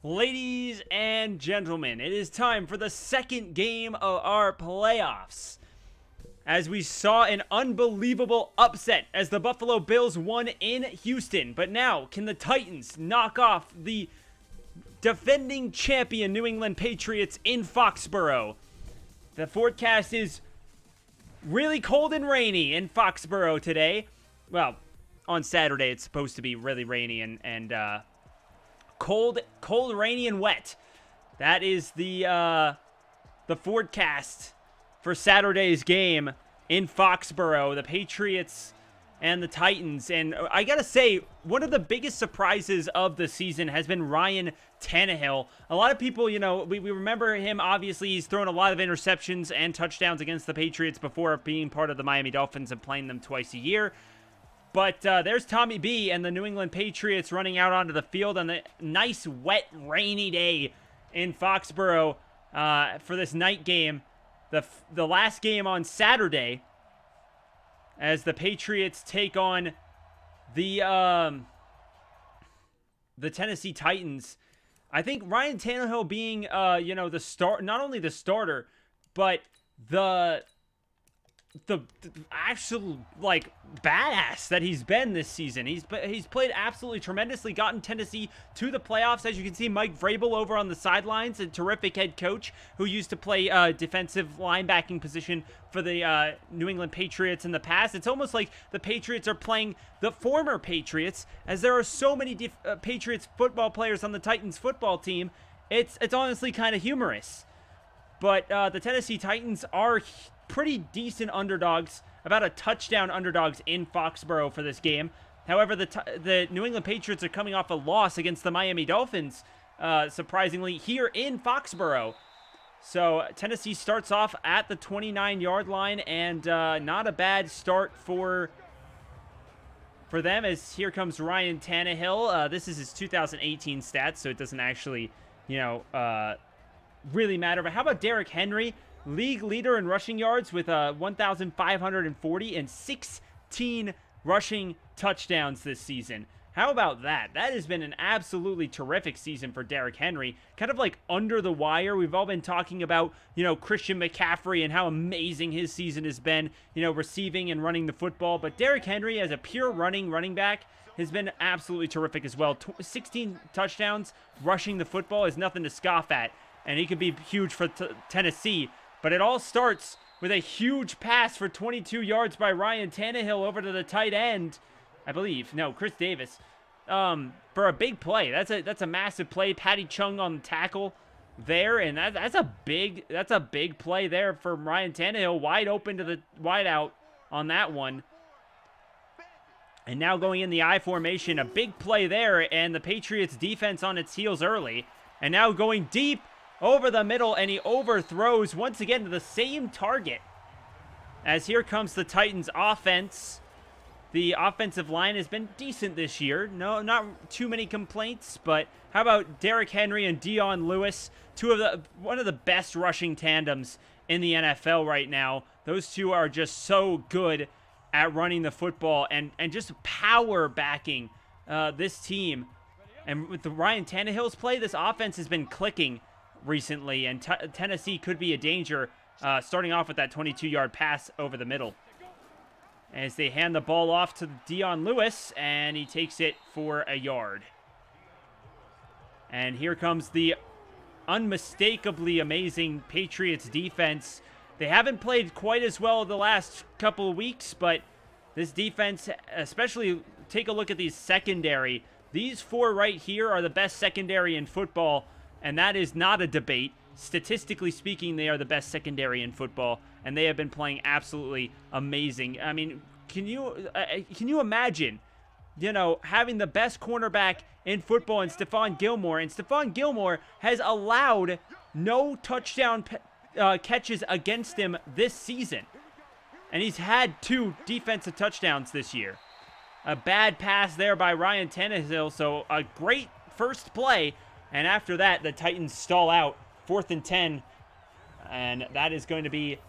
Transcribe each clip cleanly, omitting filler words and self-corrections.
Ladies and gentlemen, it is time for the second game of our playoffs. As we saw an unbelievable upset as the Buffalo Bills won in Houston. But now, can the Titans knock off the defending champion New England Patriots in Foxborough? The forecast is really cold and rainy in Foxborough today. Well, on Saturday it's supposed to be really rainy and cold, rainy, and wet. That is the forecast for Saturday's game in Foxborough, the Patriots and the Titans. And I gotta say, one of the biggest surprises of the season has been Ryan Tannehill. A lot of people, we remember him. Obviously, he's thrown a lot of interceptions and touchdowns against the Patriots before being part of the Miami Dolphins and playing them twice a year. But there's Tommy B and the New England Patriots running out onto the field on the nice, wet, rainy day in Foxborough for this night game. The last game on Saturday, as the Patriots take on the Tennessee Titans. I think Ryan Tannehill being the start, not only the starter, but the actual badass that he's been this season. He's played absolutely tremendously, gotten Tennessee to the playoffs. As you can see, Mike Vrabel over on the sidelines, a terrific head coach who used to play defensive linebacking position for the New England Patriots in the past. It's almost like the Patriots are playing the former Patriots, as there are so many Patriots football players on the Titans football team. It's honestly kind of humorous. But the Tennessee Titans are pretty decent underdogs, about a touchdown underdogs in Foxborough for this game. However, the New England Patriots are coming off a loss against the Miami Dolphins, surprisingly, here in Foxborough. So Tennessee starts off at the 29-yard line, and not a bad start for them, as here comes Ryan Tannehill. This is his 2018 stats, so it doesn't actually, really matter. But how about Derrick Henry? League leader in rushing yards with 1,540 and 16 rushing touchdowns this season. How about that? That has been an absolutely terrific season for Derrick Henry. Kind of like under the wire. We've all been talking about, Christian McCaffrey and how amazing his season has been, receiving and running the football. But Derrick Henry, as a pure running back, has been absolutely terrific as well. 16 touchdowns, rushing the football is nothing to scoff at. And he could be huge for Tennessee. But it all starts with a huge pass for 22 yards by Ryan Tannehill over to the tight end, I believe. No, Chris Davis. For a big play. That's a massive play. Patty Chung on the tackle there, and that's a big play there for Ryan Tannehill, wide open to the wide out on that one. And now going in the I formation, a big play there, and the Patriots defense on its heels early. And now going deep over the middle, and he overthrows once again to the same target. As here comes the Titans offense. The offensive line has been decent this year. No, not too many complaints, but how about Derrick Henry and Dion Lewis? One of the best rushing tandems in the NFL right now. Those two are just so good at running the football and just power backing this team. And with the Ryan Tannehill's play, this offense has been clicking recently, and Tennessee could be a danger, starting off with that 22-yard pass over the middle. As they hand the ball off to Dion Lewis, and he takes it for a yard. And here comes the unmistakably amazing Patriots defense. They haven't played quite as well the last couple of weeks, but this defense, especially take a look at these secondary. These four right here are the best secondary in football, and that is not a debate. Statistically speaking, they are the best secondary in football, and they have been playing absolutely amazing. I mean, can you imagine, having the best cornerback in football in Stephon Gilmore, and Stephon Gilmore has allowed no touchdown catches against him this season, and he's had 2 defensive touchdowns this year. A bad pass there by Ryan Tannehill, so a great first play. And after that, the Titans stall out, 4th and 10. And that is going to be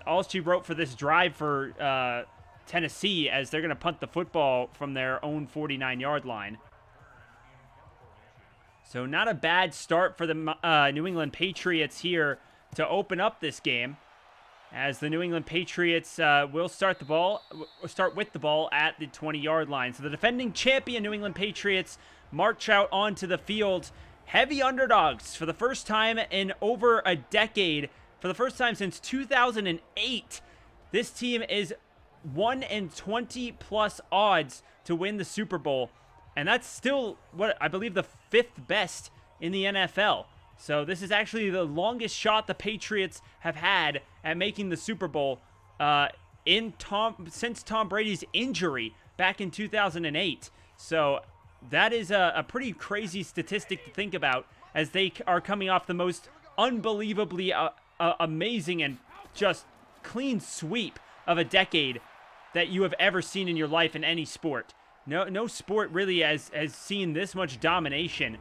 all she wrote for this drive for Tennessee, as they're going to punt the football from their own 49-yard line. So not a bad start for the New England Patriots here to open up this game, as the New England Patriots will start with the ball at the 20-yard line. So the defending champion New England Patriots march out onto the field. Heavy underdogs for the first time in over a decade. For the first time since 2008, this team is 1 in 20+ odds to win the Super Bowl. And that's still, what I believe, the 5th best in the NFL. So this is actually the longest shot the Patriots have had at making the Super Bowl since Tom Brady's injury back in 2008. So that is a pretty crazy statistic to think about, as they are coming off the most unbelievably amazing and just clean sweep of a decade that you have ever seen in your life in any sport. No sport really has seen this much domination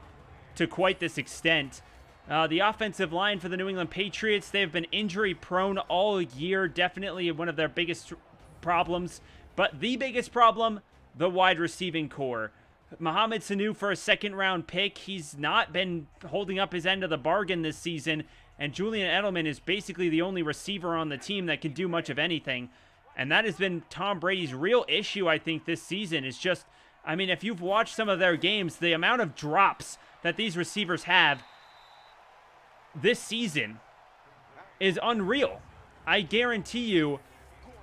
to quite this extent. The offensive line for the New England Patriots, they've been injury prone all year. Definitely one of their biggest problems. But the biggest problem, the wide receiving core. Mohamed Sanu for a second-round pick. He's not been holding up his end of the bargain this season. And Julian Edelman is basically the only receiver on the team that can do much of anything. And that has been Tom Brady's real issue, I think, this season. Is just, I mean, if you've watched some of their games, the amount of drops that these receivers have this season is unreal. I guarantee you,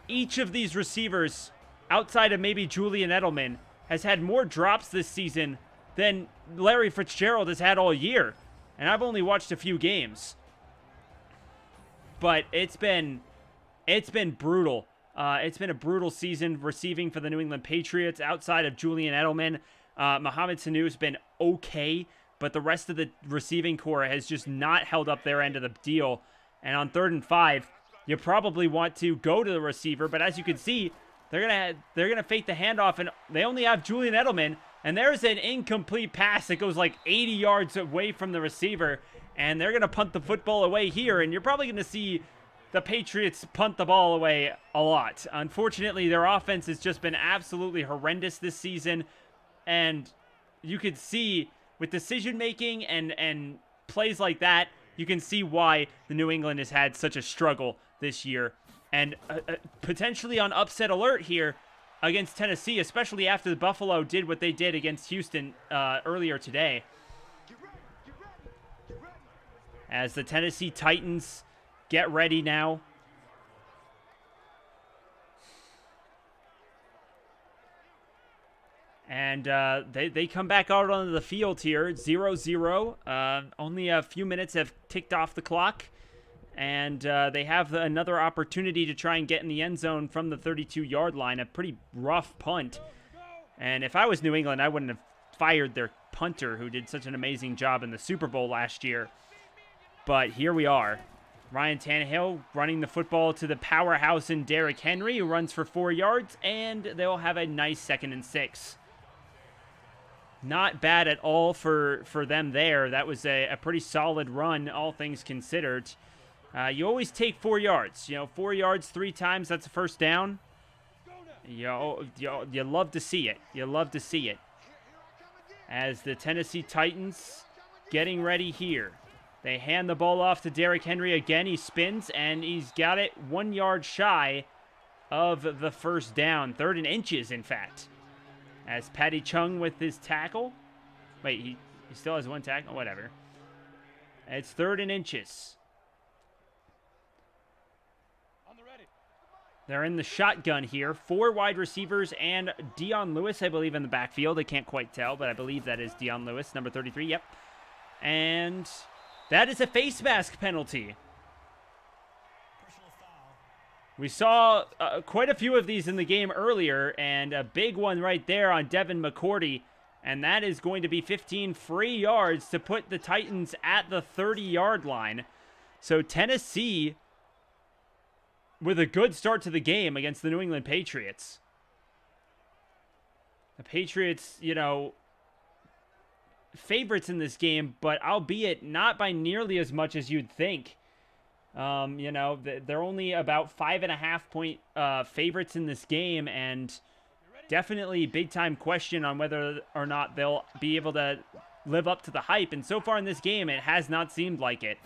each of these receivers, outside of maybe Julian Edelman, has had more drops this season than Larry Fitzgerald has had all year. And I've only watched a few games. But it's been brutal. It's been a brutal season receiving for the New England Patriots. Outside of Julian Edelman, Mohamed Sanu has been okay, but the rest of the receiving core has just not held up their end of the deal. And on 3rd and 5, you probably want to go to the receiver, but as you can see, they're gonna fake the handoff, and they only have Julian Edelman, and there's an incomplete pass that goes like 80 yards away from the receiver, and they're gonna punt the football away here, and you're probably gonna see the Patriots punt the ball away a lot. Unfortunately, their offense has just been absolutely horrendous this season, and you could see with decision-making and plays like that, you can see why the New England has had such a struggle this year. And potentially on upset alert here against Tennessee, especially after the Buffalo did what they did against Houston earlier today. As the Tennessee Titans get ready now. And they come back out onto the field here, 0-0. Only a few minutes have ticked off the clock. And they have another opportunity to try and get in the end zone from the 32-yard line. A pretty rough punt. And if I was New England, I wouldn't have fired their punter, who did such an amazing job in the Super Bowl last year. But here we are. Ryan Tannehill running the football to the powerhouse in Derrick Henry, who runs for 4 yards. And they'll have a nice 2nd and 6. Not bad at all for them there. That was a pretty solid run, all things considered. You always take 4 yards. 4 yards 3 times, that's a first down. You love to see it. You love to see it. As the Tennessee Titans getting ready here. They hand the ball off to Derrick Henry again. He spins, and he's got it 1 yard shy of the first down. 3rd and inches, in fact. As Patty Chung with his tackle. Wait, he still has 1 tackle? Whatever. It's 3rd and inches. They're in the shotgun here. 4 wide receivers and Dion Lewis, I believe, in the backfield. I can't quite tell, but I believe that is Dion Lewis, number 33. Yep. And that is a face mask penalty. We saw quite a few of these in the game earlier, and a big one right there on Devin McCourty. And that is going to be 15 free yards to put the Titans at the 30-yard line. So Tennessee with a good start to the game against the New England Patriots. The Patriots, favorites in this game, but albeit not by nearly as much as you'd think. They're only about 5.5-point favorites in this game, and definitely big-time question on whether or not they'll be able to live up to the hype, and so far in this game, it has not seemed like it.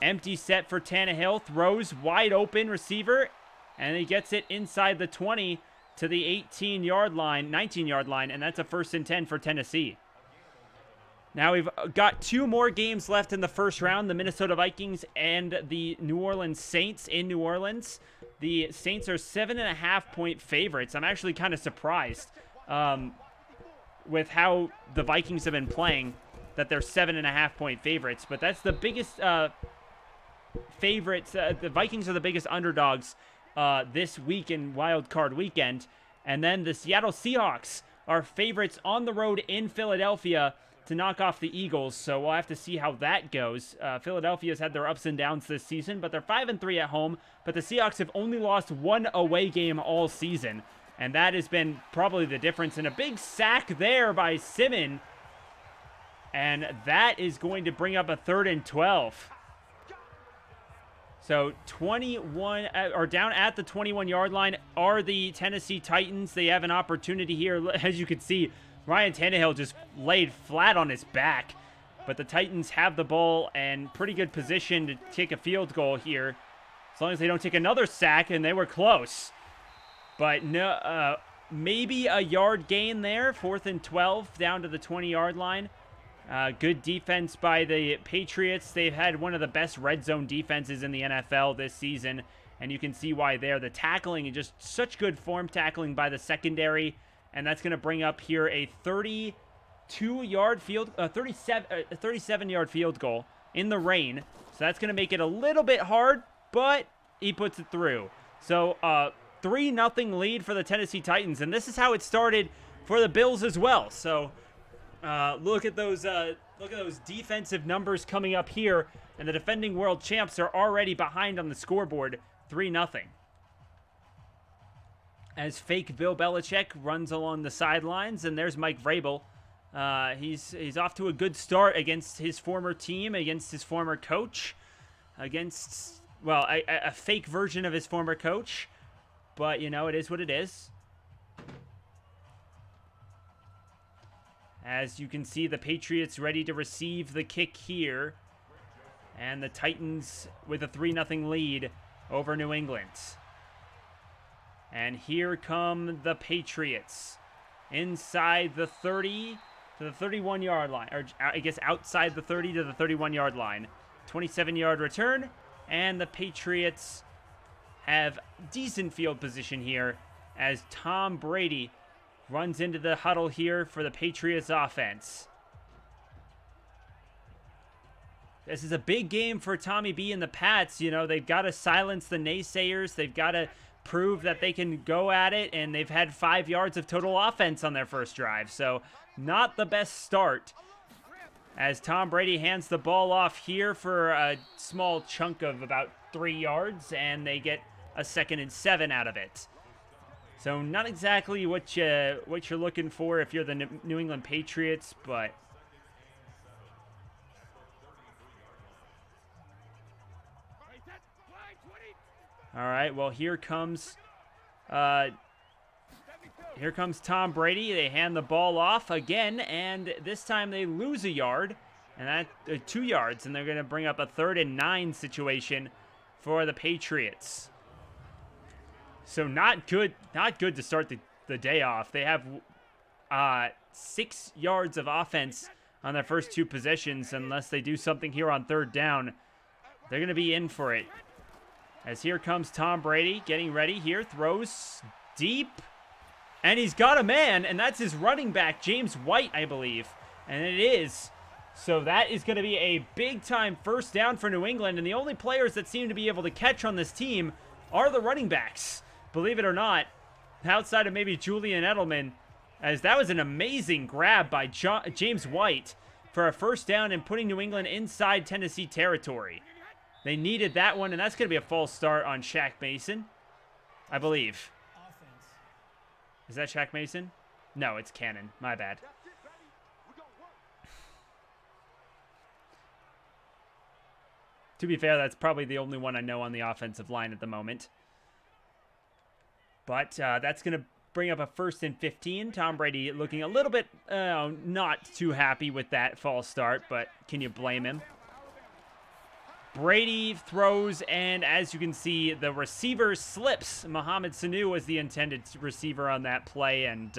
Empty set for Tannehill, throws wide open receiver, and he gets it inside the 20 to the 18-yard line, 19-yard line, and that's a 1st and 10 for Tennessee. Now we've got 2 more games left in the first round, the Minnesota Vikings and the New Orleans Saints in New Orleans. The Saints are 7.5-point favorites. I'm actually kind of surprised with how the Vikings have been playing that they're 7.5-point favorites, but that's the biggest favorites. The Vikings are the biggest underdogs this week in Wild Card Weekend, and then the Seattle Seahawks are favorites on the road in Philadelphia to knock off the Eagles, so we'll have to see how that goes. Philadelphia's had their ups and downs this season, but they're 5-3 at home, but the Seahawks have only lost 1 away game all season, and that has been probably the difference. And a big sack there by Simmons, and that is going to bring up a 3rd and 12. So 21, or down at the 21-yard line are the Tennessee Titans. They have an opportunity here. As you can see, Ryan Tannehill just laid flat on his back. But the Titans have the ball and pretty good position to take a field goal here. As long as they don't take another sack, and they were close. But no, maybe a yard gain there. 4th and 12 down to the 20-yard line. Good defense by the Patriots. They've had one of the best red zone defenses in the NFL this season, and you can see why there. The tackling, and just such good form tackling by the secondary, and that's going to bring up here a 37-yard field goal in the rain. So that's going to make it a little bit hard, but he puts it through. So 3-0 lead for the Tennessee Titans, and this is how it started for the Bills as well. So look at those defensive numbers coming up here, and the defending world champs are already behind on the scoreboard, 3-0. As fake Bill Belichick runs along the sidelines, and there's Mike Vrabel. He's off to a good start against his former team, against his former coach, against, well, a fake version of his former coach, but you know, it is what it is. As you can see, the Patriots ready to receive the kick here. And the Titans with a 3-0 lead over New England. And here come the Patriots. Inside the 30 to the 31-yard line. Or I guess outside the 30 to the 31-yard line. 27-yard return. And the Patriots have decent field position here as Tom Brady runs into the huddle here for the Patriots offense. This is a big game for Tommy B and the Pats. You know, they've got to silence the naysayers. They've got to prove that they can go at it, and they've had 5 yards of total offense on their first drive. So not the best start as Tom Brady hands the ball off here for a small chunk of about 3 yards, and they get a 2nd and 7 out of it. So not exactly what you're looking for if you're the New England Patriots, but all right. Well, here comes Tom Brady. They hand the ball off again, and this time they lose a yard, and that 2 yards, and they're going to bring up a 3rd and 9 situation for the Patriots. So not good to start the day off. They have 6 yards of offense on their first 2 possessions. Unless they do something here on 3rd down, they're going to be in for it. As here comes Tom Brady getting ready here. Throws deep. And he's got a man, and that's his running back, James White, I believe. And it is. So that is going to be a big-time first down for New England. And the only players that seem to be able to catch on this team are the running backs. Believe it or not, outside of maybe Julian Edelman, as that was an amazing grab by James White for a first down and putting New England inside Tennessee territory. They needed that one, and that's going to be a false start on Shaq Mason, I believe. Is that Shaq Mason? No, it's Cannon. My bad. To be fair, that's probably the only one I know on the offensive line at the moment. But that's going to bring up a 1st and 15. Tom Brady looking a little bit not too happy with that false start, but can you blame him? Brady throws, and as you can see, the receiver slips. Mohamed Sanu was the intended receiver on that play, and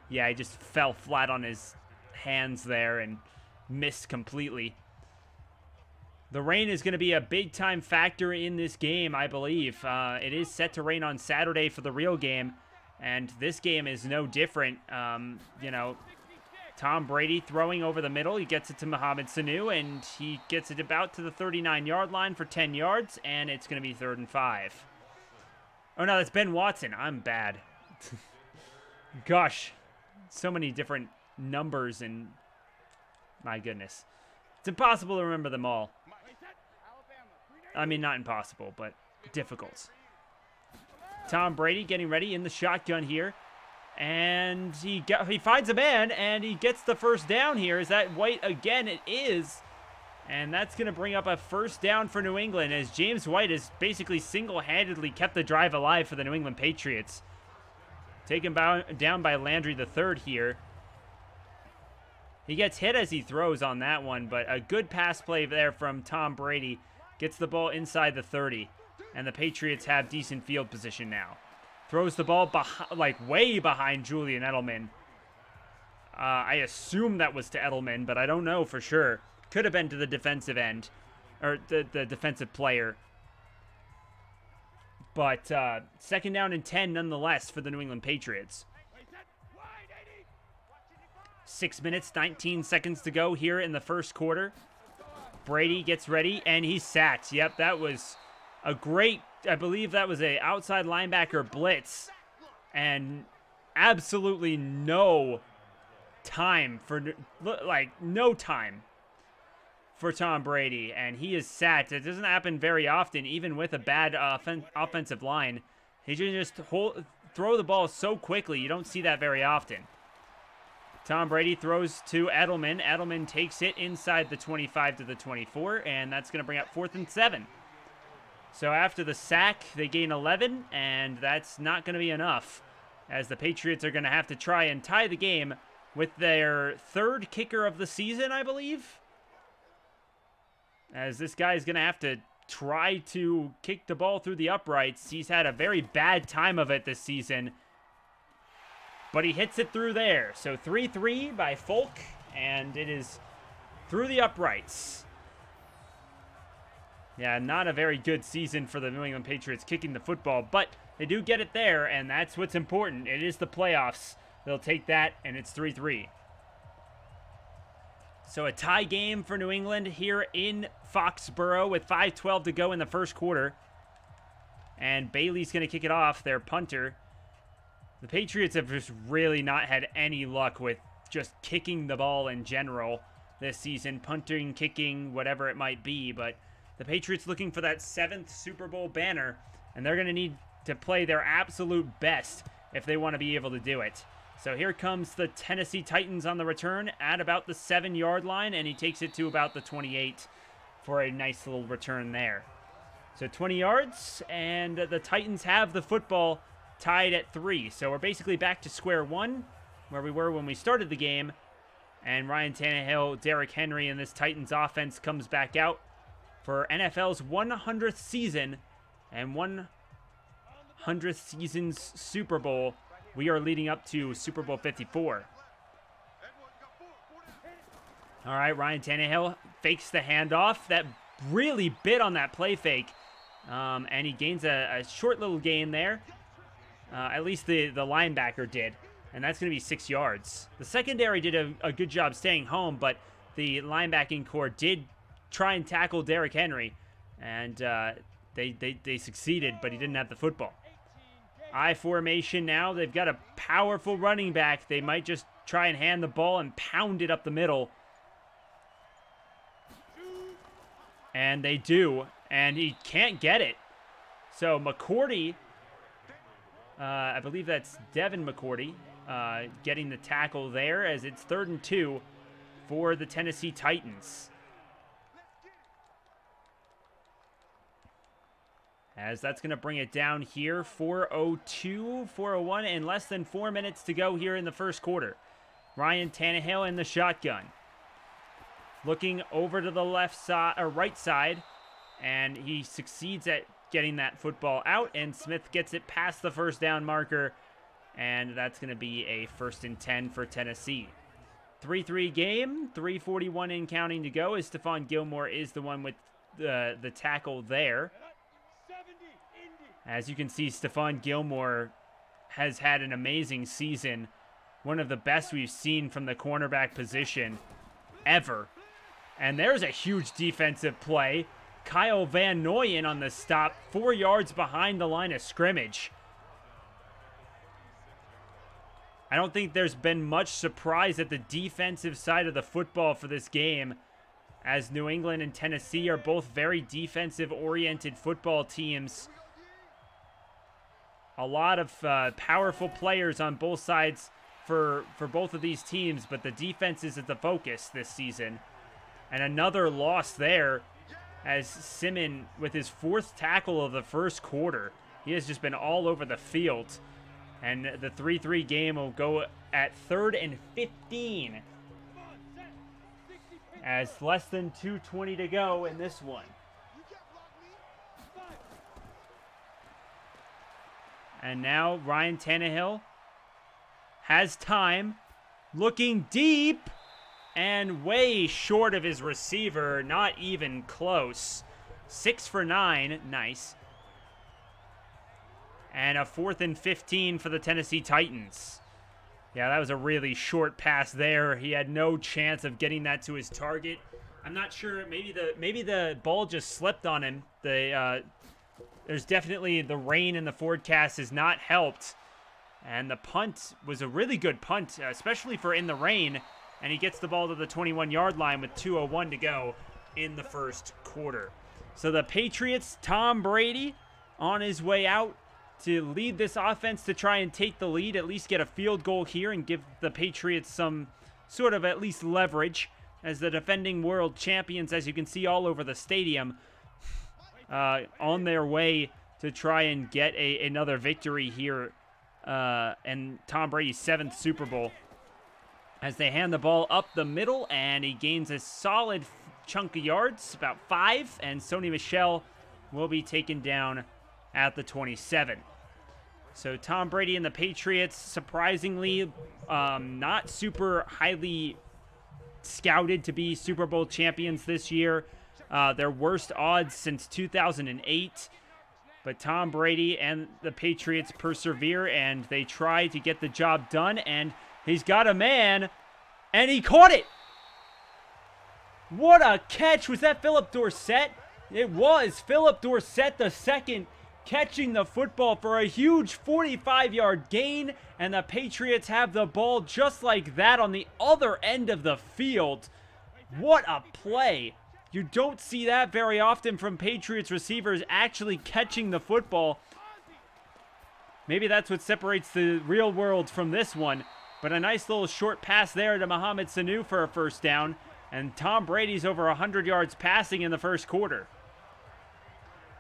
yeah, he just fell flat on his hands there and missed completely. The rain is going to be a big-time factor in this game, I believe. It is set to rain on Saturday for the real game, and this game is no different. You know, Tom Brady throwing over the middle. He gets it to Mohamed Sanu, and he gets it about to the 39-yard line for 10 yards, and it's going to be 3rd and 5. Oh, no, that's Ben Watson. I'm bad. Gosh, so many different numbers, and my goodness. It's impossible to remember them all. I mean, not impossible, but difficult. Tom Brady getting ready in the shotgun here. And he finds a man, and he gets the 1st down here. Is that White again? It is. And that's going to bring up a 1st down for New England, as James White has basically single-handedly kept the drive alive for the New England Patriots. Taken down by Landry III here. He gets hit as he throws on that one, but a good pass play there from Tom Brady. Gets the ball inside the 30, and the Patriots have decent field position now. Throws the ball like way behind Julian Edelman. I assume that was to Edelman, but I don't know for sure. Could have been to the defensive end, or the defensive player. But 2nd down and 10 nonetheless for the New England Patriots. 6 minutes, 19 seconds to go here in the 1st quarter. Brady gets ready, and he's sacked. Yep, that was a great, I believe that was a outside linebacker blitz. And absolutely no time for, like, no time for Tom Brady. And he is sacked. It doesn't happen very often, even with a bad offensive line. He can just throw the ball so quickly. You don't see that very often. Tom Brady throws to Edelman. Edelman takes it inside the 25 to the 24, and that's going to bring up 4th and 7. So after the sack, they gain 11, and that's not going to be enough, as the Patriots are going to have to try and tie the game with their 3rd kicker of the season, I believe. As this guy is going to have to try to kick the ball through the uprights. He's had a very bad time of it this season. But he hits it through there. So 3-3 by Folk, and it is through the uprights. Yeah, not a very good season for the New England Patriots kicking the football, but they do get it there, and that's what's important. It is the playoffs. They'll take that, and it's 3-3. So a tie game for New England here in Foxborough with 5:12 to go in the 1st quarter. And Bailey's going to kick it off, their punter. The Patriots have just really not had any luck with just kicking the ball in general this season. Punting, kicking, whatever it might be. But the Patriots looking for that 7th Super Bowl banner. And they're going to need to play their absolute best if they want to be able to do it. So here comes the Tennessee Titans on the return at about the 7-yard line. And he takes it to about the 28 for a nice little return there. So 20 yards. And the Titans have the football tied at 3. So we're basically back to square one where we were when we started the game. And Ryan Tannehill, Derrick Henry, and this Titans offense comes back out for NFL's 100th season and 100th season's Super Bowl. We are leading up to Super Bowl 54. All right, Ryan Tannehill fakes the handoff. That really bit on that play fake. And he gains a short little gain there. At least the linebacker did. And that's going to be 6 yards. The secondary did a good job staying home, but the linebacking core did try and tackle Derrick Henry. And they succeeded, but he didn't have the football. I formation now. They've got a powerful running back. They might just try and hand the ball and pound it up the middle. And they do. And he can't get it. So McCourty, I believe that's Devin McCourty, getting the tackle there as it's 3rd and 2 for the Tennessee Titans. as that's going to bring it down here. 4:02, 4:01, and less than 4 minutes to go here in the first quarter. Ryan Tannehill in the shotgun. Looking over to the left side or right side, and he succeeds at getting that football out, and Smith gets it past the first down marker, and that's going to be a 1st and 10 for Tennessee. 3-3 game, 3:41 in counting to go, as Stephon Gilmore is the one with the tackle there. As you can see, Stephon Gilmore has had an amazing season. One of the best we've seen from the cornerback position ever. And there's a huge defensive play. Kyle Van Noyen on the stop, 4 yards behind the line of scrimmage. I don't think there's been much surprise at the defensive side of the football for this game, as New England and Tennessee are both very defensive-oriented football teams. A lot of powerful players on both sides for both of these teams, but the defense is at the focus this season. And another loss there, as Simmons, with his 4th tackle of the first quarter, he has just been all over the field. And the 3-3 game will go at 3rd and 15, as less than 2:20 to go in this one. And now Ryan Tannehill has time, looking deep, and way short of his receiver, not even close. 6 for 9, nice. And a 4th and 15 for the Tennessee Titans. Yeah, that was a really short pass there. He had no chance of getting that to his target. I'm not sure, maybe the ball just slipped on him. There's definitely the rain in the forecast has not helped. And the punt was a really good punt, especially for in the rain. And he gets the ball to the 21-yard line with 2:01 to go in the first quarter. So the Patriots, Tom Brady, on his way out to lead this offense to try and take the lead, at least get a field goal here and give the Patriots some sort of at least leverage as the defending world champions, as you can see all over the stadium, on their way to try and get another victory here and Tom Brady's 7th Super Bowl, as they hand the ball up the middle, and he gains a solid chunk of yards, about 5, and Sony Michel will be taken down at the 27. So Tom Brady and the Patriots, surprisingly, not super highly scouted to be Super Bowl champions this year. Their worst odds since 2008. But Tom Brady and the Patriots persevere, and they try to get the job done, and he's got a man, and he caught it! What a catch! Was that Philip Dorsett? It was Philip Dorsett II catching the football for a huge 45-yard gain, and the Patriots have the ball just like that on the other end of the field. What a play! You don't see that very often from Patriots receivers actually catching the football. Maybe that's what separates the real world from this one. But a nice little short pass there to Mohamed Sanu for a first down. And Tom Brady's over 100 yards passing in the first quarter.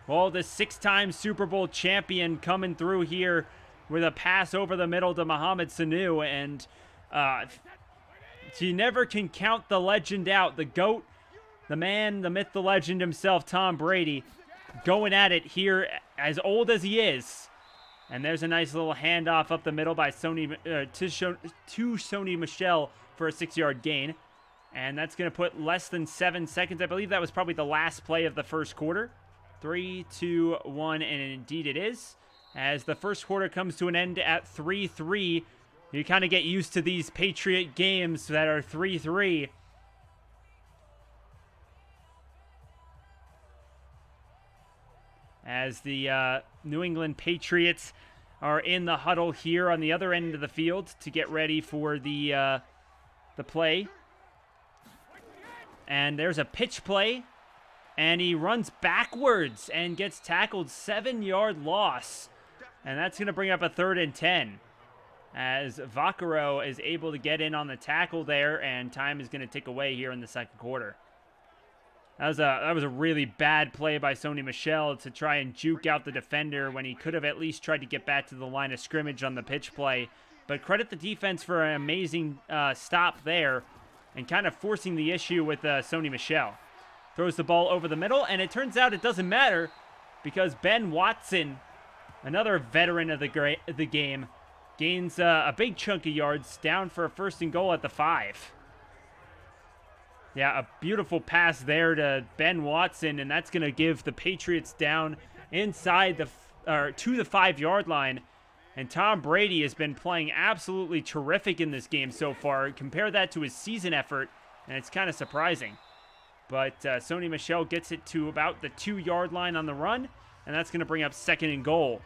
Well, the 6-time Super Bowl champion coming through here with a pass over the middle to Mohamed Sanu. And you never can count the legend out. The GOAT, the man, the myth, the legend himself, Tom Brady, going at it here, as old as he is. And there's a nice little handoff up the middle by Sony to Sony Michel for a 6-yard gain. And that's going to put less than 7 seconds. I believe that was probably the last play of the first quarter. 3, 2, 1, and indeed it is. As the first quarter comes to an end at 3-3, you kind of get used to these Patriot games that are 3-3. As the New England Patriots are in the huddle here on the other end of the field to get ready for the play. And there's a pitch play, and he runs backwards and gets tackled, 7-yard loss. And that's going to bring up a 3rd and 10, as Vaccaro is able to get in on the tackle there, and time is going to tick away here in the second quarter. That was a really bad play by Sony Michel to try and juke out the defender when he could have at least tried to get back to the line of scrimmage on the pitch play. But credit the defense for an amazing stop there and kind of forcing the issue with Sony Michel. Throws the ball over the middle, and it turns out it doesn't matter because Ben Watson, another veteran of the game, gains a big chunk of yards down for a 1st and goal at the 5. Yeah, a beautiful pass there to Ben Watson, and that's going to give the Patriots down inside to the 5-yard line. And Tom Brady has been playing absolutely terrific in this game so far. Compare that to his season effort, and it's kind of surprising. But Sony Michel gets it to about the 2-yard line on the run, and that's going to bring up 2nd and goal.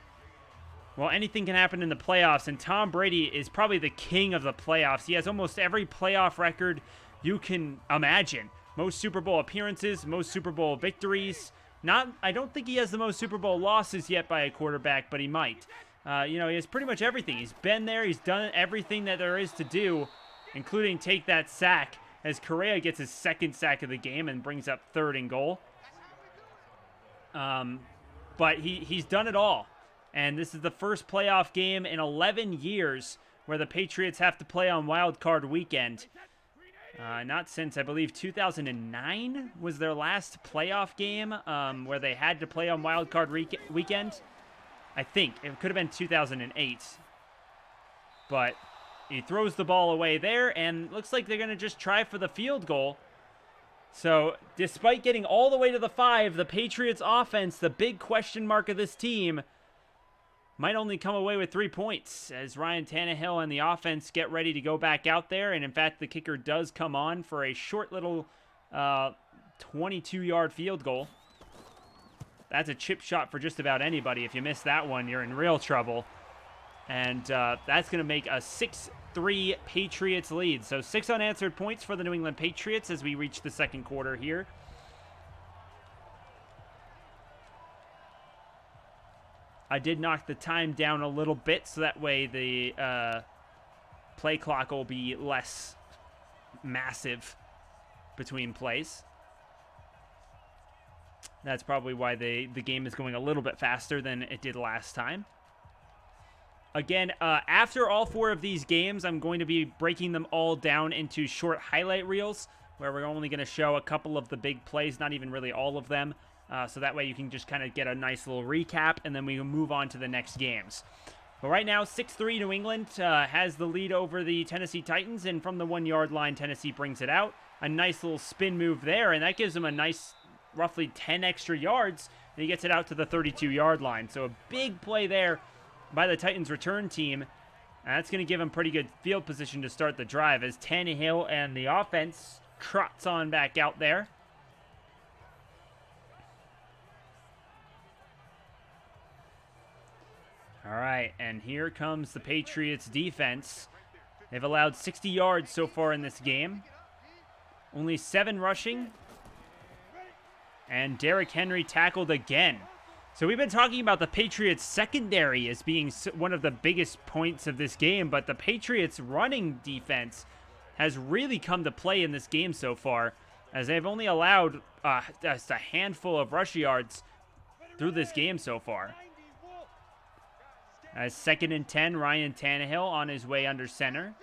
Well, anything can happen in the playoffs, and Tom Brady is probably the king of the playoffs. He has almost every playoff record you can imagine. Most Super Bowl appearances, most Super Bowl victories. I don't think he has the most Super Bowl losses yet by a quarterback, but he might. He has pretty much everything. He's been there. He's done everything that there is to do, including take that sack, as Correa gets his 2nd sack of the game and brings up 3rd and goal. But he's done it all. And this is the first playoff game in 11 years where the Patriots have to play on Wild Card Weekend. Not since, I believe, 2009 was their last playoff game where they had to play on Wild Card Weekend. I think. It could have been 2008. But he throws the ball away there, and looks like they're going to just try for the field goal. So, despite getting all the way to the 5, the Patriots offense, the big question mark of this team, might only come away with 3 points as Ryan Tannehill and the offense get ready to go back out there. And in fact, the kicker does come on for a short little 22-yard field goal. That's a chip shot for just about anybody. If you miss that one, you're in real trouble. And that's going to make a 6-3 Patriots lead. So 6 unanswered points for the New England Patriots as we reach the 2nd quarter here. I did knock the time down a little bit, so that way the play clock will be less massive between plays. That's probably why the game is going a little bit faster than it did last time. Again, after all 4 of these games, I'm going to be breaking them all down into short highlight reels, where we're only going to show a couple of the big plays, not even really all of them. So that way you can just kind of get a nice little recap, and then we can move on to the next games. But right now, 6-3 New England has the lead over the Tennessee Titans, and from the 1-yard line, Tennessee brings it out. A nice little spin move there, and that gives them a nice, roughly 10 extra yards, and he gets it out to the 32-yard line. So a big play there by the Titans return team, and that's going to give them pretty good field position to start the drive as Tannehill and the offense trots on back out there. All right, and here comes the Patriots defense. They've allowed 60 yards so far in this game. Only 7 rushing. And Derrick Henry tackled again. So we've been talking about the Patriots secondary as being one of the biggest points of this game, but the Patriots running defense has really come to play in this game so far, as they've only allowed just a handful of rush yards through this game so far. As 2nd and 10, Ryan Tannehill on his way under center.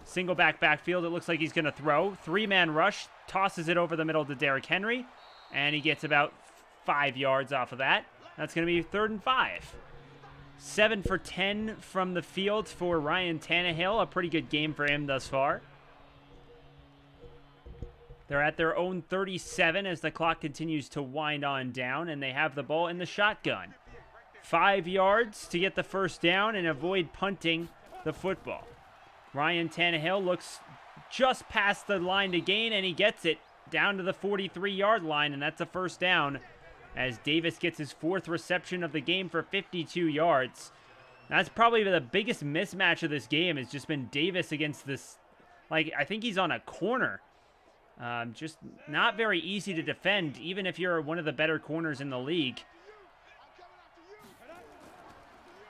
Single backfield, it looks like he's going to throw. 3-man rush, tosses it over the middle to Derrick Henry, and he gets about 5 yards off of that. That's going to be 3rd and 5. 7 for 10 from the field for Ryan Tannehill. A pretty good game for him thus far. They're at their own 37 as the clock continues to wind on down, and they have the ball in the shotgun. 5 yards to get the first down and avoid punting the football. Ryan Tannehill looks just past the line to gain, and he gets it down to the 43-yard line, and that's a first down as Davis gets his 4th reception of the game for 52 yards. That's probably the biggest mismatch of this game has just been Davis against this, I think he's on a corner. Just not very easy to defend, even if you're one of the better corners in the league.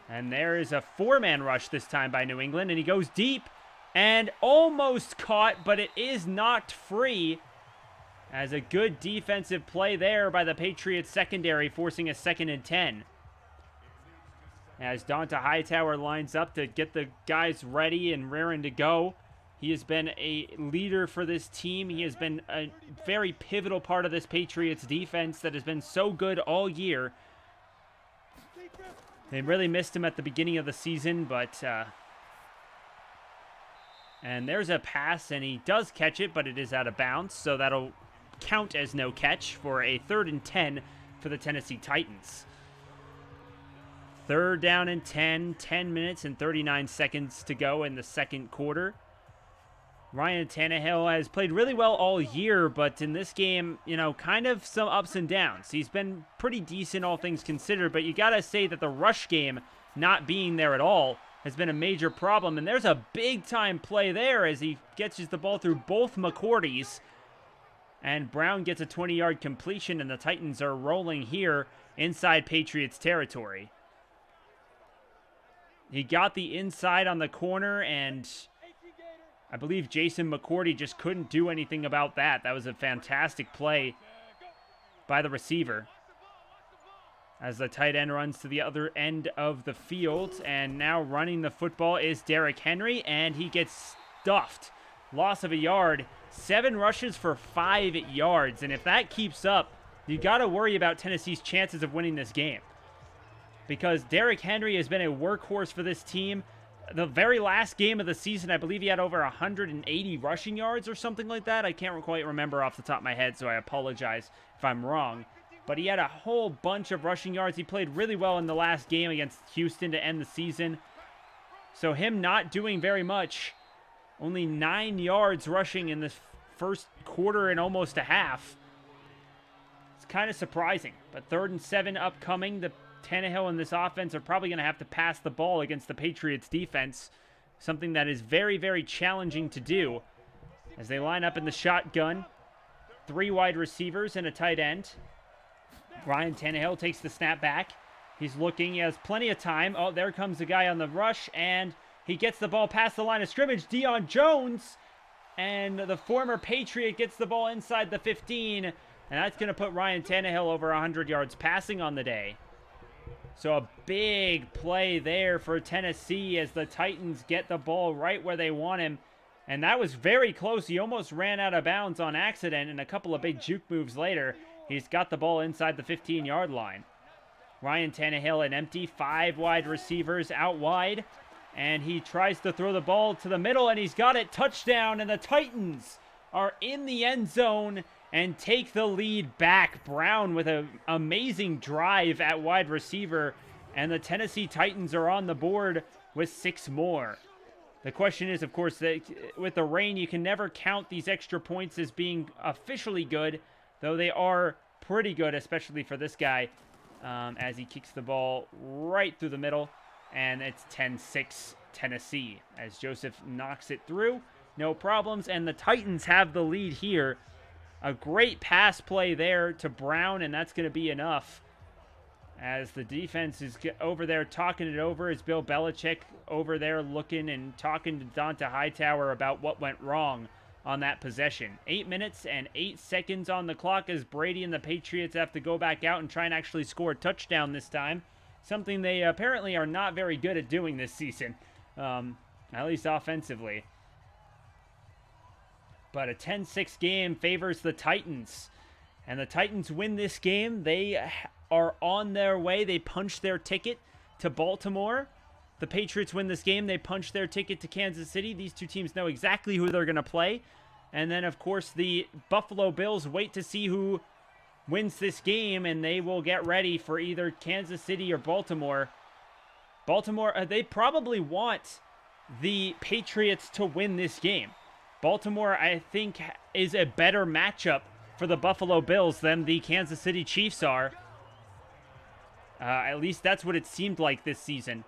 And there is a 4-man rush this time by New England, and he goes deep and almost caught, but it is knocked free. As a good defensive play there by the Patriots secondary, forcing a 2nd and 10. As Donta Hightower lines up to get the guys ready and raring to go. He has been a leader for this team. He has been a very pivotal part of this Patriots defense that has been so good all year. They really missed him at the beginning of the season, but... and there's a pass, and he does catch it, but it is out of bounds, so that'll count as no catch for a 3rd and 10 for the Tennessee Titans. 3rd down and 10, 10 minutes and 39 seconds to go in the second quarter. Ryan Tannehill has played really well all year, but in this game, you know, kind of some ups and downs. He's been pretty decent, all things considered, but you gotta say that the rush game not being there at all has been a major problem, and there's a big-time play there as he catches the ball through both McCourties, and Brown gets a 20-yard completion, and the Titans are rolling here inside Patriots territory. He got the inside on the corner, and I believe Jason McCourty just couldn't do anything about that. That was a fantastic play by the receiver. As the tight end runs to the other end of the field, and now running the football is Derrick Henry, and he gets stuffed. Loss of a yard. 7 rushes for 5 yards, and if that keeps up, you got to worry about Tennessee's chances of winning this game. Because Derrick Henry has been a workhorse for this team. The very last game of the season, I believe he had over 180 rushing yards or something like that. I can't quite remember off the top of my head, so I apologize if I'm wrong. But he had a whole bunch of rushing yards. He played really well in the last game against Houston to end the season. So him not doing very much, only 9 yards rushing in this first quarter and almost a half. It's kind of surprising. But 3rd and 7 upcoming. The Tannehill and this offense are probably going to have to pass the ball against the Patriots defense. Something that is very, very challenging to do. As they line up in the shotgun. 3 wide receivers and a tight end. Ryan Tannehill takes the snap back. He's looking. He has plenty of time. Oh, there comes the guy on the rush. And he gets the ball past the line of scrimmage. Deion Jones. And the former Patriot gets the ball inside the 15. And that's going to put Ryan Tannehill over 100 yards passing on the day. So a big play there for Tennessee as the Titans get the ball right where they want him. And that was very close. He almost ran out of bounds on accident, and a couple of big juke moves later, he's got the ball inside the 15-yard line. Ryan Tannehill an empty, 5 wide receivers out wide. And he tries to throw the ball to the middle, and he's got it. Touchdown, and the Titans are in the end zone and take the lead back. Brown with an amazing drive at wide receiver, and the Tennessee Titans are on the board with 6 more. The question is, of course, that with the rain, you can never count these extra points as being officially good, though they are pretty good, especially for this guy, as he kicks the ball right through the middle, and it's 10-6 Tennessee as Joseph knocks it through. No problems, and the Titans have the lead here. A great pass play there to Brown, and that's going to be enough. As the defense is over there talking it over, as Bill Belichick over there looking and talking to Donta Hightower about what went wrong on that possession. 8 minutes and 8 seconds on the clock as Brady and the Patriots have to go back out and try and actually score a touchdown this time. Something they apparently are not very good at doing this season, at least offensively. But a 10-6 game favors the Titans. And the Titans win this game. They are on their way. They punch their ticket to Baltimore. The Patriots win this game. They punch their ticket to Kansas City. These two teams know exactly who they're going to play. And then, of course, the Buffalo Bills wait to see who wins this game, and they will get ready for either Kansas City or Baltimore. Baltimore, they probably want the Patriots to win this game. Baltimore, I think, is a better matchup for the Buffalo Bills than the Kansas City Chiefs are. At least that's what it seemed like this season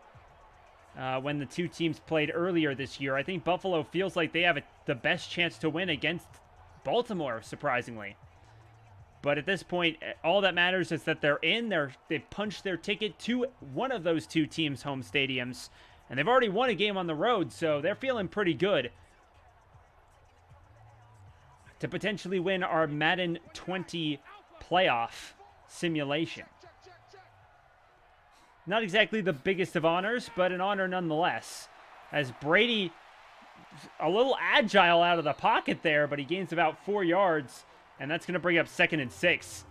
when the two teams played earlier this year. I think Buffalo feels like they have the best chance to win against Baltimore, surprisingly. But at this point, all that matters is that they're in. They've punched their ticket to one of those two teams' home stadiums. And they've already won a game on the road, so they're feeling pretty good. to potentially win our Madden 20 playoff simulation. Not exactly the biggest of honors, but an honor nonetheless. As Brady, a little agile out of the pocket there, but he gains about 4 yards, and that's going to bring up 2nd and 6.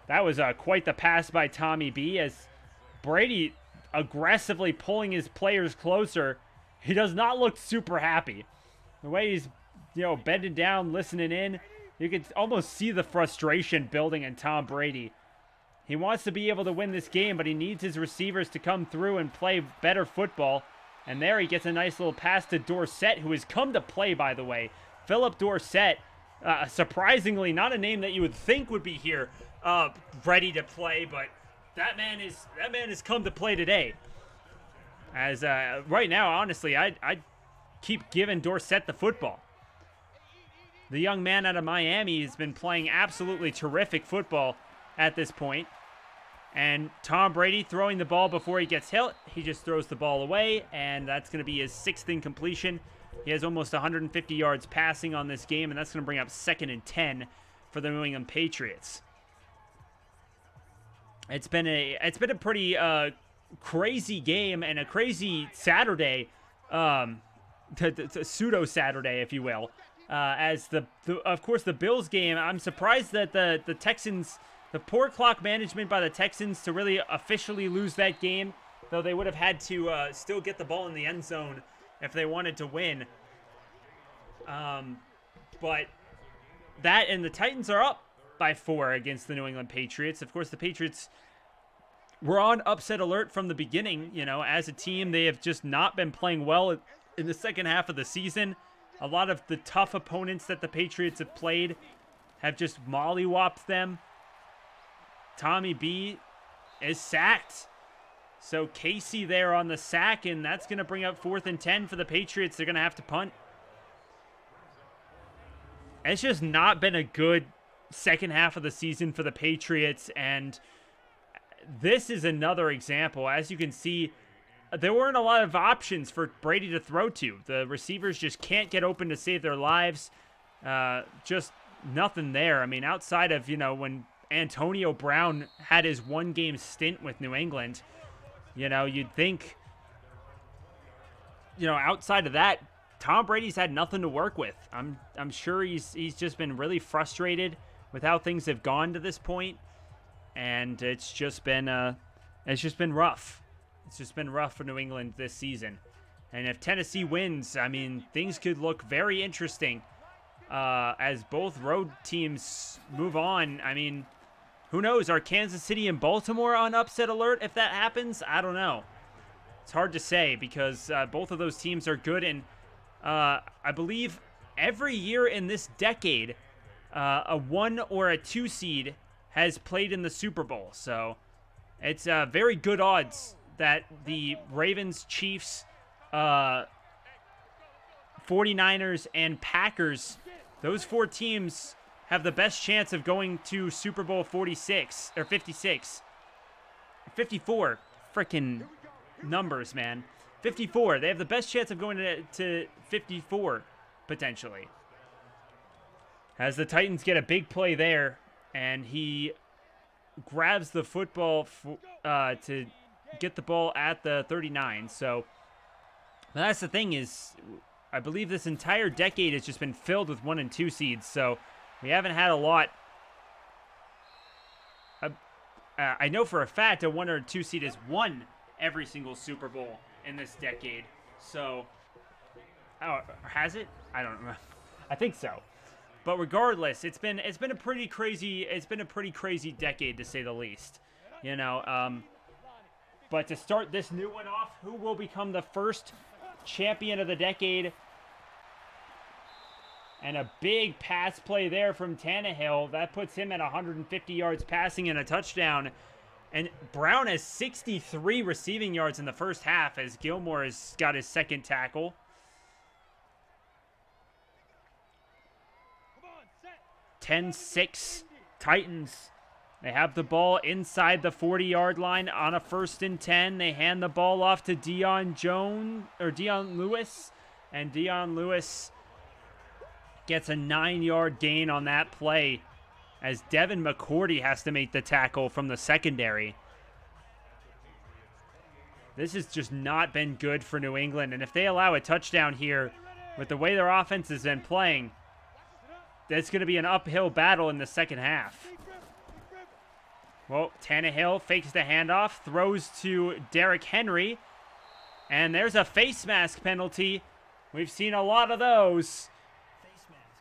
That was quite the pass by Tommy B, as Brady aggressively pulling his players closer. He does not look super happy. The way he's, bending down, listening in, you can almost see the frustration building in Tom Brady. He wants to be able to win this game, but he needs his receivers to come through and play better football. And there he gets a nice little pass to Dorsett, who has come to play, by the way. Philip Dorsett, surprisingly, not a name that you would think would be here ready to play, but that man has come to play today. As right now, honestly, I'd keep giving Dorsett the football. The young man out of Miami has been playing absolutely terrific football at this point. And Tom Brady throwing the ball before he gets hit. He just throws the ball away, and that's going to be his 6th incompletion. He has almost 150 yards passing on this game, and that's going to bring up 2nd and 10 for the New England Patriots. It's been a pretty crazy game and a crazy Saturday, pseudo Saturday, if you will. As of course the Bills game, I'm surprised that the Texans, the poor clock management by the Texans to really officially lose that game, though they would have had to still get the ball in the end zone if they wanted to win. But that, and the Titans are up by 4 against the New England Patriots. Of course, the Patriots were on upset alert from the beginning. As a team, they have just not been playing well in the second half of the season. A lot of the tough opponents that the Patriots have played have just mollywopped them. Tommy B is sacked. So Casey there on the sack, and that's going to bring up 4th and 10 for the Patriots. They're going to have to punt. It's just not been a good second half of the season for the Patriots, and this is another example. As you can see, there weren't a lot of options for Brady to throw to. The receivers just can't get open to save their lives. Just nothing there. I mean, outside of, when Antonio Brown had his 1-game stint with New England, you'd think, outside of that, Tom Brady's had nothing to work with. I'm sure he's just been really frustrated with how things have gone to this point, and it's just been rough. It's just been rough for New England this season. And if Tennessee wins, I mean, things could look very interesting as both road teams move on. I mean, who knows? Are Kansas City and Baltimore on upset alert if that happens? I don't know. It's hard to say because both of those teams are good, and I believe every year in this decade, a 1 or a 2 seed has played in the Super Bowl. So it's very good odds that the Ravens, Chiefs, 49ers, and Packers, those 4 teams have the best chance of going to Super Bowl 46 or 56. 54. Freaking numbers, man. 54. They have the best chance of going to 54, potentially. As the Titans get a big play there, and he grabs the football to get the ball at the 39. So that's the thing is, I believe this entire decade has just been filled with 1 and 2 seeds. So we haven't had a lot. I know for a fact a 1 or 2 seed has won every single Super Bowl in this decade. So, has it? I don't know. I think so. But regardless, it's been a pretty crazy decade, to say the least. But to start this new one off, who will become the first champion of the decade? And a big pass play there from Tannehill. That puts him at 150 yards passing and a touchdown. And Brown has 63 receiving yards in the first half as Gilmore has got his second tackle. 10-6 Titans. They have the ball inside the 40-yard line on a 1st and 10. They hand the ball off to Dion Lewis. And Dion Lewis Gets a 9-yard gain on that play as Devin McCourty has to make the tackle from the secondary. This has just not been good for New England. And if they allow a touchdown here, with the way their offense has been playing, that's going to be an uphill battle in the second half. Well, Tannehill fakes the handoff, throws to Derrick Henry, and there's a face mask penalty. We've seen a lot of those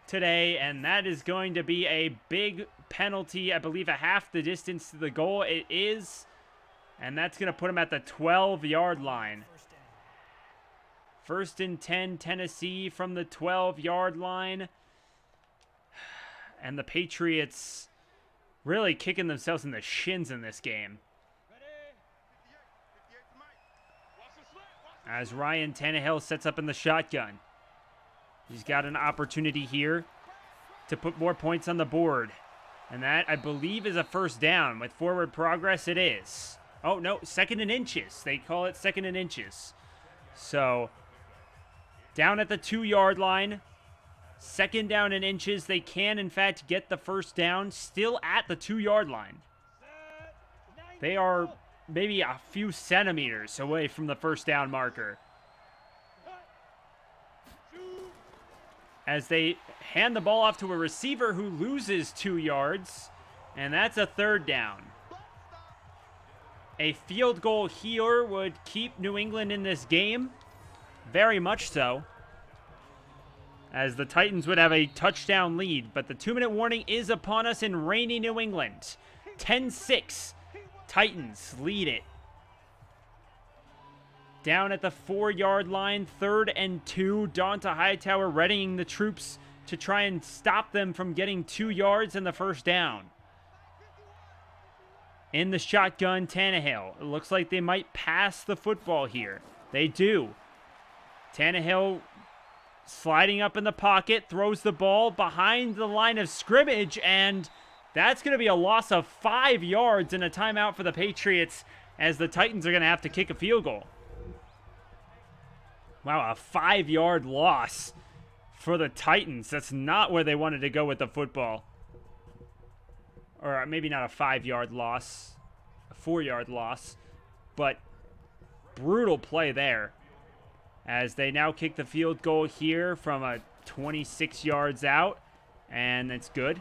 today, and that is going to be a big penalty. I believe a half the distance to the goal. It is, and that's going to put him at the 12-yard line. 1st and 10, Tennessee from the 12-yard line. And the Patriots really kicking themselves in the shins in this game. As Ryan Tannehill sets up in the shotgun. He's got an opportunity here to put more points on the board. And that, I believe, is a first down. With forward progress, it is. Oh, no, 2nd and inches. They call it 2nd and inches. So, down at the 2-yard line. 2nd down and inches. They can, in fact, get the first down. Still at the 2-yard line. They are maybe a few centimeters away from the first down marker. As they hand the ball off to a receiver who loses 2 yards. And that's a 3rd down. A field goal here would keep New England in this game. Very much so. As the Titans would have a touchdown lead. But the 2-minute warning is upon us in rainy New England. 10-6. Titans lead it. Down at the 4-yard line, 3rd and 2. Donta Hightower readying the troops to try and stop them from getting 2 yards in the first down. In the shotgun, Tannehill. It looks like they might pass the football here. They do. Tannehill sliding up in the pocket, throws the ball behind the line of scrimmage, and that's going to be a loss of 5 yards and a timeout for the Patriots as the Titans are going to have to kick a field goal. Wow, a 5-yard loss for the Titans. That's not where they wanted to go with the football. Or maybe not a 5-yard loss, a 4-yard loss, but brutal play there. As they now kick the field goal here from a 26 yards out, and it's good.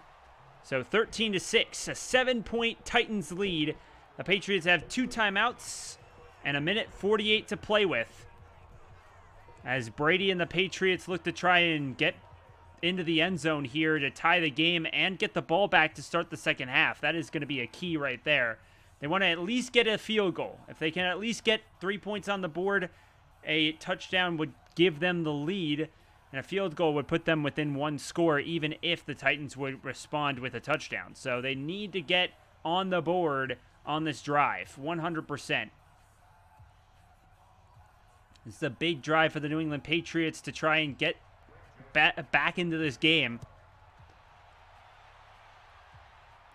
So 13-6, a 7-point Titans lead. The Patriots have 2 timeouts and 1:48 to play with. As Brady and the Patriots look to try and get into the end zone here to tie the game and get the ball back to start the second half. That is going to be a key right there. They want to at least get a field goal. If they can at least get 3 points on the board, a touchdown would give them the lead, and a field goal would put them within 1 score, even if the Titans would respond with a touchdown. So they need to get on the board on this drive, 100%. This is a big drive for the New England Patriots to try and get back into this game.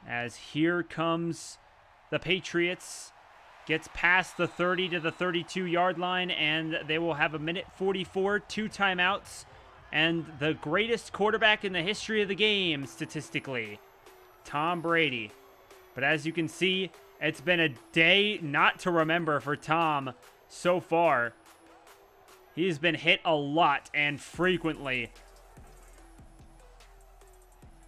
As here comes the Patriots. Gets past the 30 to the 32-yard line, and they will have 1:44, 2 timeouts, and the greatest quarterback in the history of the game, statistically, Tom Brady. But as you can see, it's been a day not to remember for Tom so far. He's been hit a lot and frequently.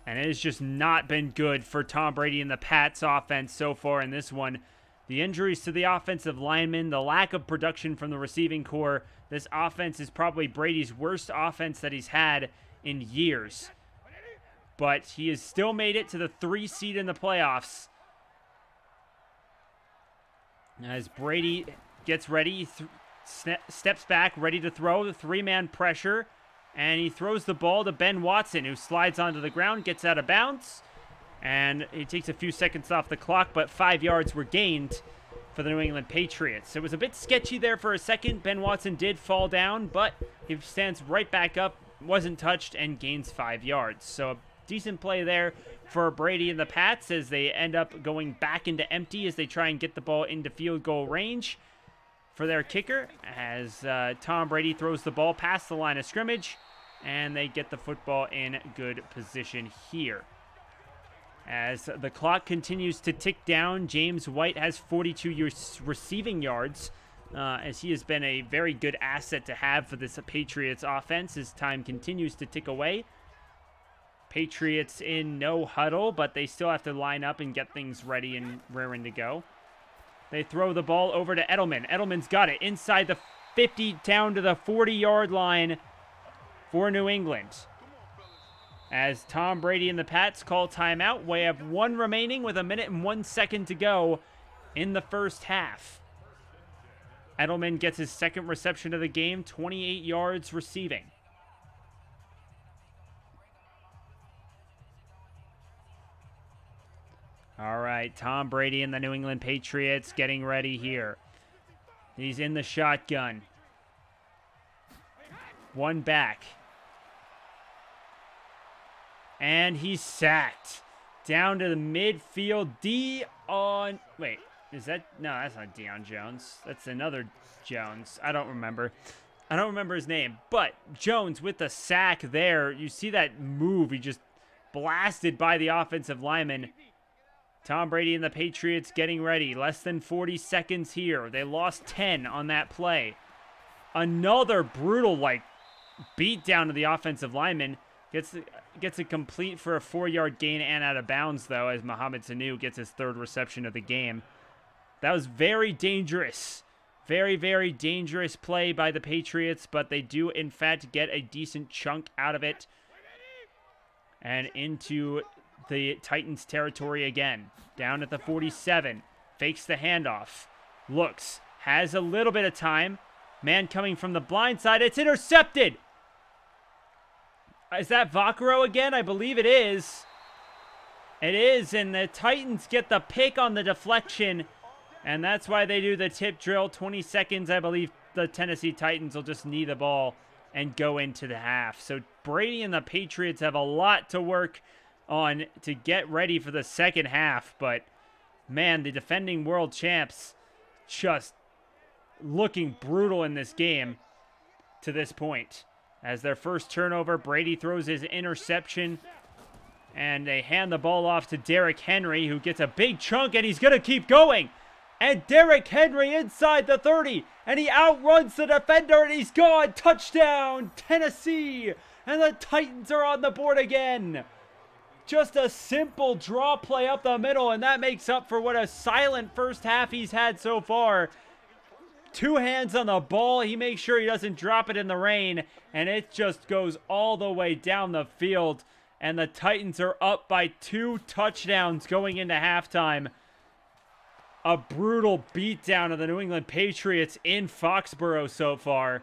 And it has just not been good for Tom Brady and the Pats offense so far in this one. The injuries to the offensive linemen, the lack of production from the receiving core. This offense is probably Brady's worst offense that he's had in years. But he has still made it to the 3 seed in the playoffs. As Brady gets ready, steps back, ready to throw the 3-man pressure. And he throws the ball to Ben Watson, who slides onto the ground, gets out of bounds. And he takes a few seconds off the clock, but 5 yards were gained for the New England Patriots. It was a bit sketchy there for a second. Ben Watson did fall down, but he stands right back up, wasn't touched, and gains 5 yards. So a decent play there for Brady and the Pats as they end up going back into empty as they try and get the ball into field goal range for their kicker. As Tom Brady throws the ball past the line of scrimmage, And they get the football in good position here. As the clock continues to tick down, James White has 42 receiving yards, as he has been a very good asset to have for this Patriots offense as time continues to tick away. Patriots in no huddle, but they still have to line up and get things ready and raring to go. They throw the ball over to Edelman. Edelman's got it inside the 50 down to the 40-yard line for New England. As Tom Brady and the Pats call timeout, we have one remaining with 1 minute and 1 second to go in the first half. Edelman gets his second reception of the game, 28 yards receiving. All right, Tom Brady and the New England Patriots getting ready here. He's in the shotgun. One back. And he's sacked. Down to the midfield. Wait, is that? No, that's not Deion Jones. That's another Jones. I don't remember. I don't remember his name. But Jones with the sack there. You see that move. He just blasted by the offensive lineman. Tom Brady and the Patriots getting ready. Less than 40 seconds here. They lost 10 on that play. Another brutal, beat down to the offensive lineman. Gets it complete for a 4-yard gain and out of bounds, though, as Mohamed Sanu gets his third reception of the game. That was very dangerous. Very, very dangerous play by the Patriots, but they do, in fact, get a decent chunk out of it. And into the Titans territory again. Down at the 47. Fakes the handoff. Looks. Has a little bit of time. Man coming from the blind side. It's intercepted! Is that Vaccaro again? I believe it is. It is, and the Titans get the pick on the deflection, and that's why they do the tip drill. 20 seconds, I believe the Tennessee Titans will just knee the ball and go into the half. So Brady and the Patriots have a lot to work on to get ready for the second half, but man, the defending world champs just looking brutal in this game to this point. As their first turnover, Brady throws his interception, and they hand the ball off to Derrick Henry, who gets a big chunk, and he's going to keep going. And Derrick Henry inside the 30, and he outruns the defender, and he's gone. Touchdown, Tennessee, and the Titans are on the board again. Just a simple draw play up the middle, and that makes up for what a silent first half he's had so far. 2 hands on the ball. He makes sure he doesn't drop it in the rain, and it just goes all the way down the field. And the Titans are up by 2 touchdowns going into halftime. A brutal beatdown of the New England Patriots in Foxborough so far.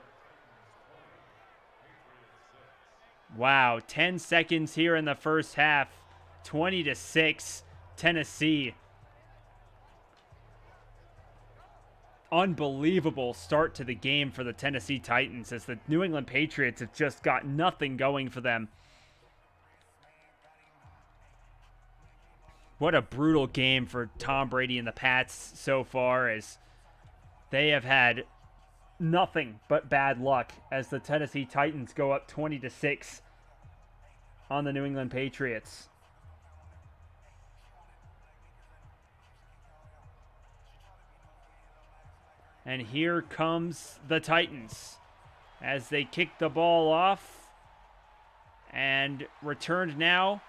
Wow, 10 seconds here in the first half. 20-6, Tennessee. Unbelievable start to the game for the Tennessee Titans, as the New England Patriots have just got nothing going for them. What a brutal game for Tom Brady and the Pats so far, as they have had nothing but bad luck as the Tennessee Titans go up 20-6 on the New England Patriots. And here comes the Titans as they kick the ball off and returned now.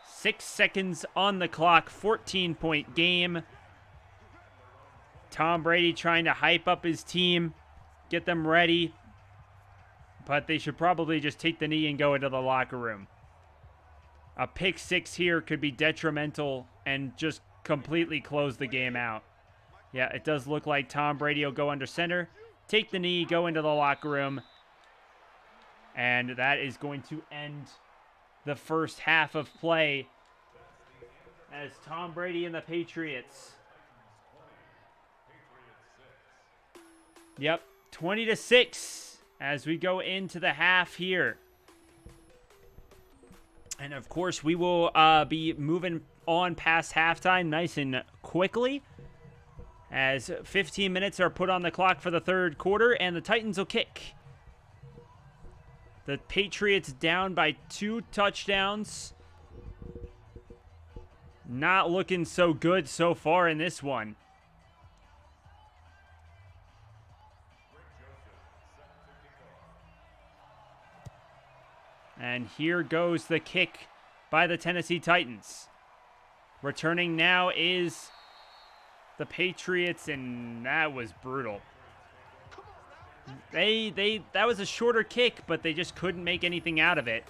6 seconds on the clock, 14-point game. Tom Brady trying to hype up his team, get them ready. But they should probably just take the knee and go into the locker room. A pick 6 here could be detrimental and just completely close the game out. Yeah, it does look like Tom Brady will go under center, take the knee, go into the locker room. And that is going to end the first half of play as Tom Brady and the Patriots. Yep, 20-6 as we go into the half here. And of course, we will be moving on past halftime nice and quickly, as 15 minutes are put on the clock for the third quarter, and the Titans will kick. The Patriots down by 2 touchdowns. Not looking so good so far in this one. And here goes the kick by the Tennessee Titans. Returning now is the Patriots, and that was brutal. That was a shorter kick, but they just couldn't make anything out of it.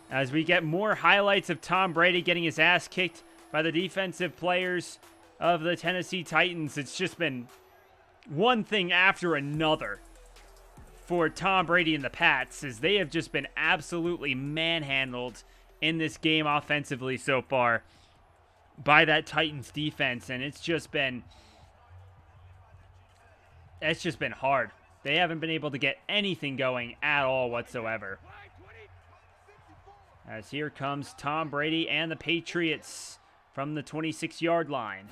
As we get more highlights of Tom Brady getting his ass kicked by the defensive players of the Tennessee Titans, it's just been one thing after another for Tom Brady and the Pats, as they have just been absolutely manhandled in this game offensively so far by that Titans defense, and it's just been hard. They haven't been able to get anything going at all whatsoever. As here comes Tom Brady and the Patriots from the 26-yard line.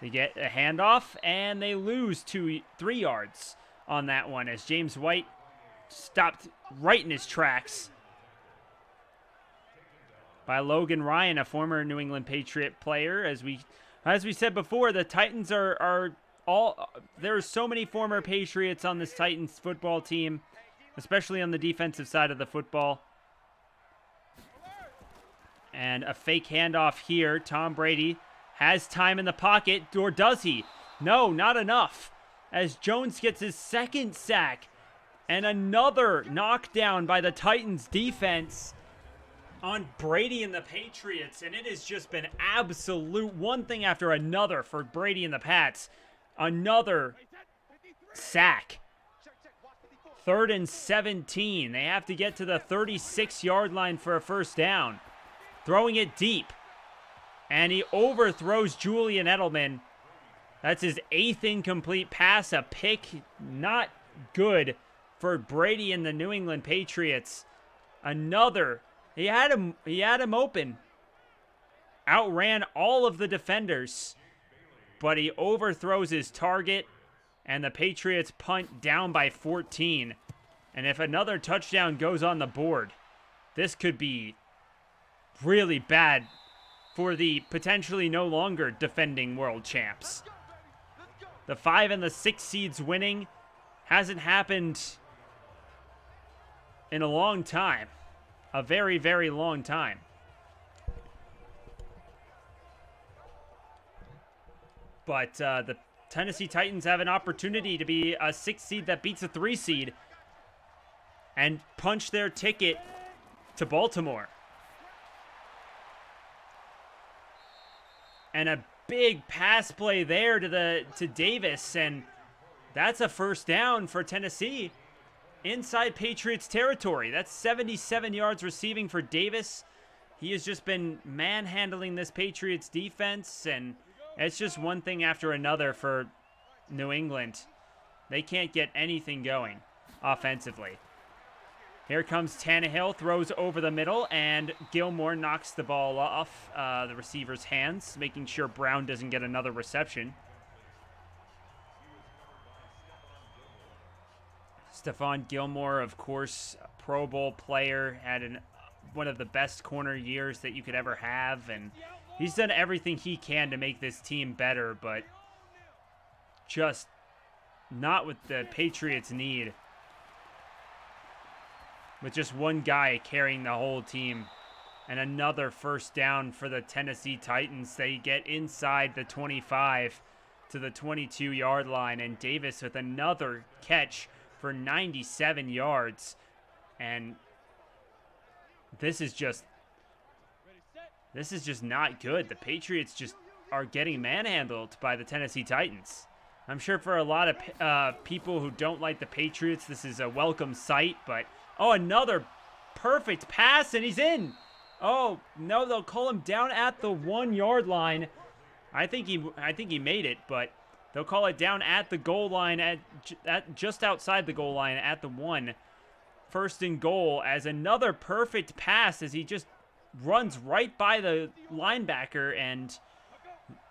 They get a handoff, and they lose 3 yards on that one as James White stopped right in his tracks by Logan Ryan, a former New England Patriot player. As we said before, the Titans are all, there's so many former Patriots on this Titans football team, especially on the defensive side of the football. And a fake handoff here. Tom Brady has time in the pocket, or does he? No, not enough. As Jones gets his 2nd sack, and another knockdown by the Titans defense on Brady and the Patriots, and it has just been absolute one thing after another for Brady and the Pats. Another sack. 3rd and 17. They have to get to the 36-yard line for a first down. Throwing it deep. And he overthrows Julian Edelman. That's his 8th incomplete pass, a pick. Not good for Brady and the New England Patriots. Another. He had him open. Outran all of the defenders. But he overthrows his target, and the Patriots punt down by 14. And if another touchdown goes on the board, this could be really bad for the potentially no longer defending world champs. The 5 and the 6 seeds winning hasn't happened in a long time. A very, very long time. But the Tennessee Titans have an opportunity to be a 6 seed that beats a 3 seed and punch their ticket to Baltimore. And a big pass play there to Davis, and that's a first down for Tennessee inside Patriots territory. That's 77 yards receiving for Davis. He has just been manhandling this Patriots defense, and it's just one thing after another for New England. They can't get anything going offensively. Here comes Tannehill, throws over the middle, and Gilmore knocks the ball off the receiver's hands, making sure Brown doesn't get another reception. Stephon Gilmore, of course, a Pro Bowl player, had one of the best corner years that you could ever have, and he's done everything he can to make this team better, but just not what the Patriots need. With just one guy carrying the whole team. And another first down for the Tennessee Titans. They get inside the 25 to the 22-yard line. And Davis with another catch for 97 yards. And this is just not good. The Patriots just are getting manhandled by the Tennessee Titans. I'm sure for a lot of people who don't like the Patriots, this is a welcome sight, but oh, another perfect pass, and he's in. Oh, no, they'll call him down at the 1-yard line. I think he made it, but they'll call it down at the goal line, at just outside the goal line at the 1. 1st and goal, as another perfect pass as he just runs right by the linebacker, and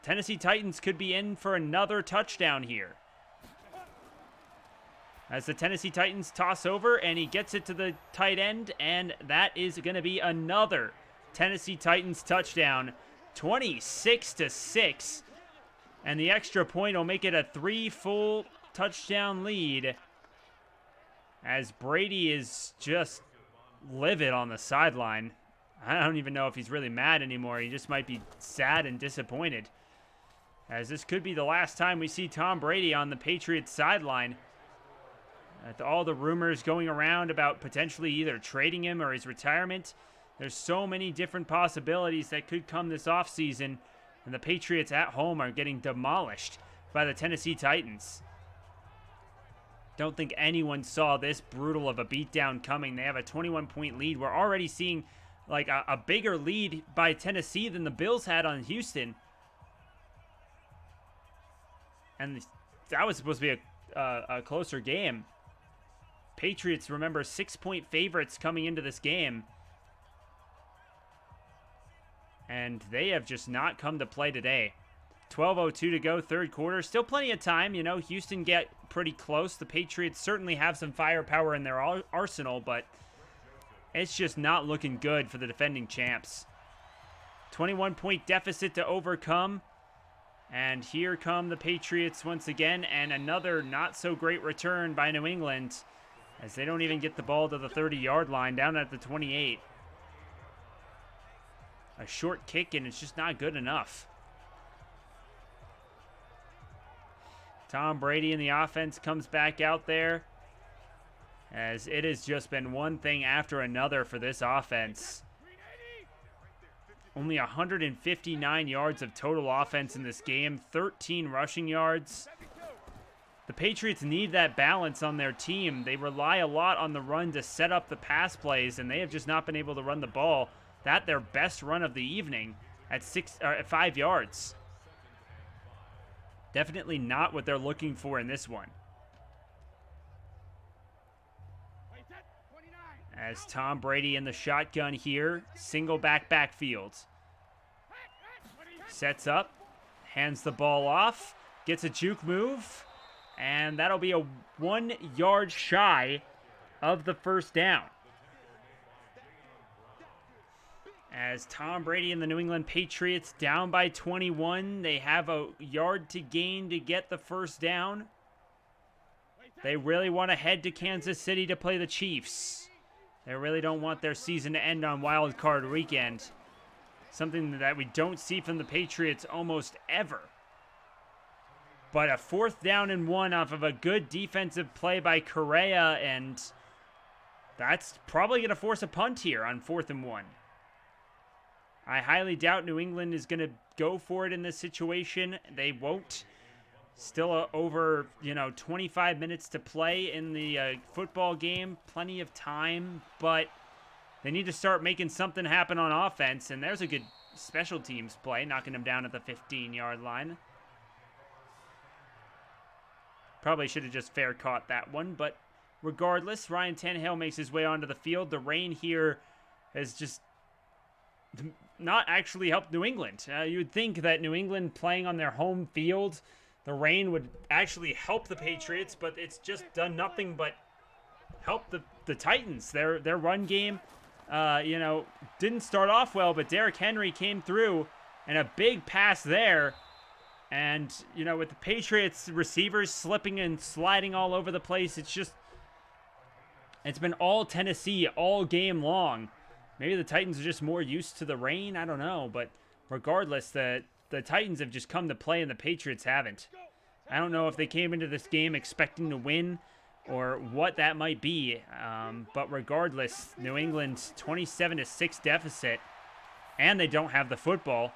Tennessee Titans could be in for another touchdown here. as the Tennessee Titans toss over, and he gets it to the tight end, and that is going to be another Tennessee Titans touchdown, 26-6, and the extra point will make it a 3 full touchdown lead, as Brady is just livid on the sideline. I don't even know if he's really mad anymore. He just might be sad and disappointed, as this could be the last time we see Tom Brady on the Patriots sideline. All the rumors going around about potentially either trading him or his retirement. There's so many different possibilities that could come this offseason, and the Patriots at home are getting demolished by the Tennessee Titans. Don't think anyone saw this brutal of a beatdown coming. They have a 21-point lead. We're already seeing like a bigger lead by Tennessee than the Bills had on Houston. And that was supposed to be a closer game. Patriots, remember, 6-point favorites coming into this game. And they have just not come to play today. 12:02 to go, third quarter. Still plenty of time. You know, Houston get pretty close. The Patriots certainly have some firepower in their arsenal, but it's just not looking good for the defending champs. 21-point deficit to overcome. And here come the Patriots once again, and another not-so-great return by New England, as they don't even get the ball to the 30-yard line, down at the 28. A short kick, and it's just not good enough. Tom Brady in the offense comes back out there, as it has just been one thing after another for this offense. Only 159 yards of total offense in this game, 13 rushing yards. The Patriots need that balance on their team. They rely a lot on the run to set up the pass plays, and they have just not been able to run the ball. That their best run of the evening at 5 yards. Definitely not what they're looking for in this one. As Tom Brady in the shotgun here, single backfield. Sets up, hands the ball off, gets a juke move, and that'll be a 1 yard shy of the first down. As Tom Brady and the New England Patriots down by 21, they have a yard to gain to get the first down. They really want to head to Kansas City to play the Chiefs. They really don't want their season to end on Wild Card Weekend. Something that we don't see from the Patriots almost ever. But a 4th down and 1 off of a good defensive play by Correa, and that's probably going to force a punt here on 4th and 1. I highly doubt New England is going to go for it in this situation. They won't. Still over, 25 minutes to play in the football game. Plenty of time, but they need to start making something happen on offense, and there's a good special teams play, knocking them down at the 15-yard line. Probably should have just fair caught that one, but regardless, Ryan Tannehill makes his way onto the field. The rain here has just not actually helped New England. You would think that New England playing on their home field, the rain would actually help the Patriots, but it's just done nothing but help the Titans. Their run game, didn't start off well, but Derrick Henry came through, and a big pass there. And, with the Patriots receivers slipping and sliding all over the place, it's been all Tennessee all game long. Maybe the Titans are just more used to the rain. I don't know. But regardless, the Titans have just come to play and the Patriots haven't. I don't know if they came into this game expecting to win or what that might be. But regardless, New England's 27-6 deficit, and they don't have the football.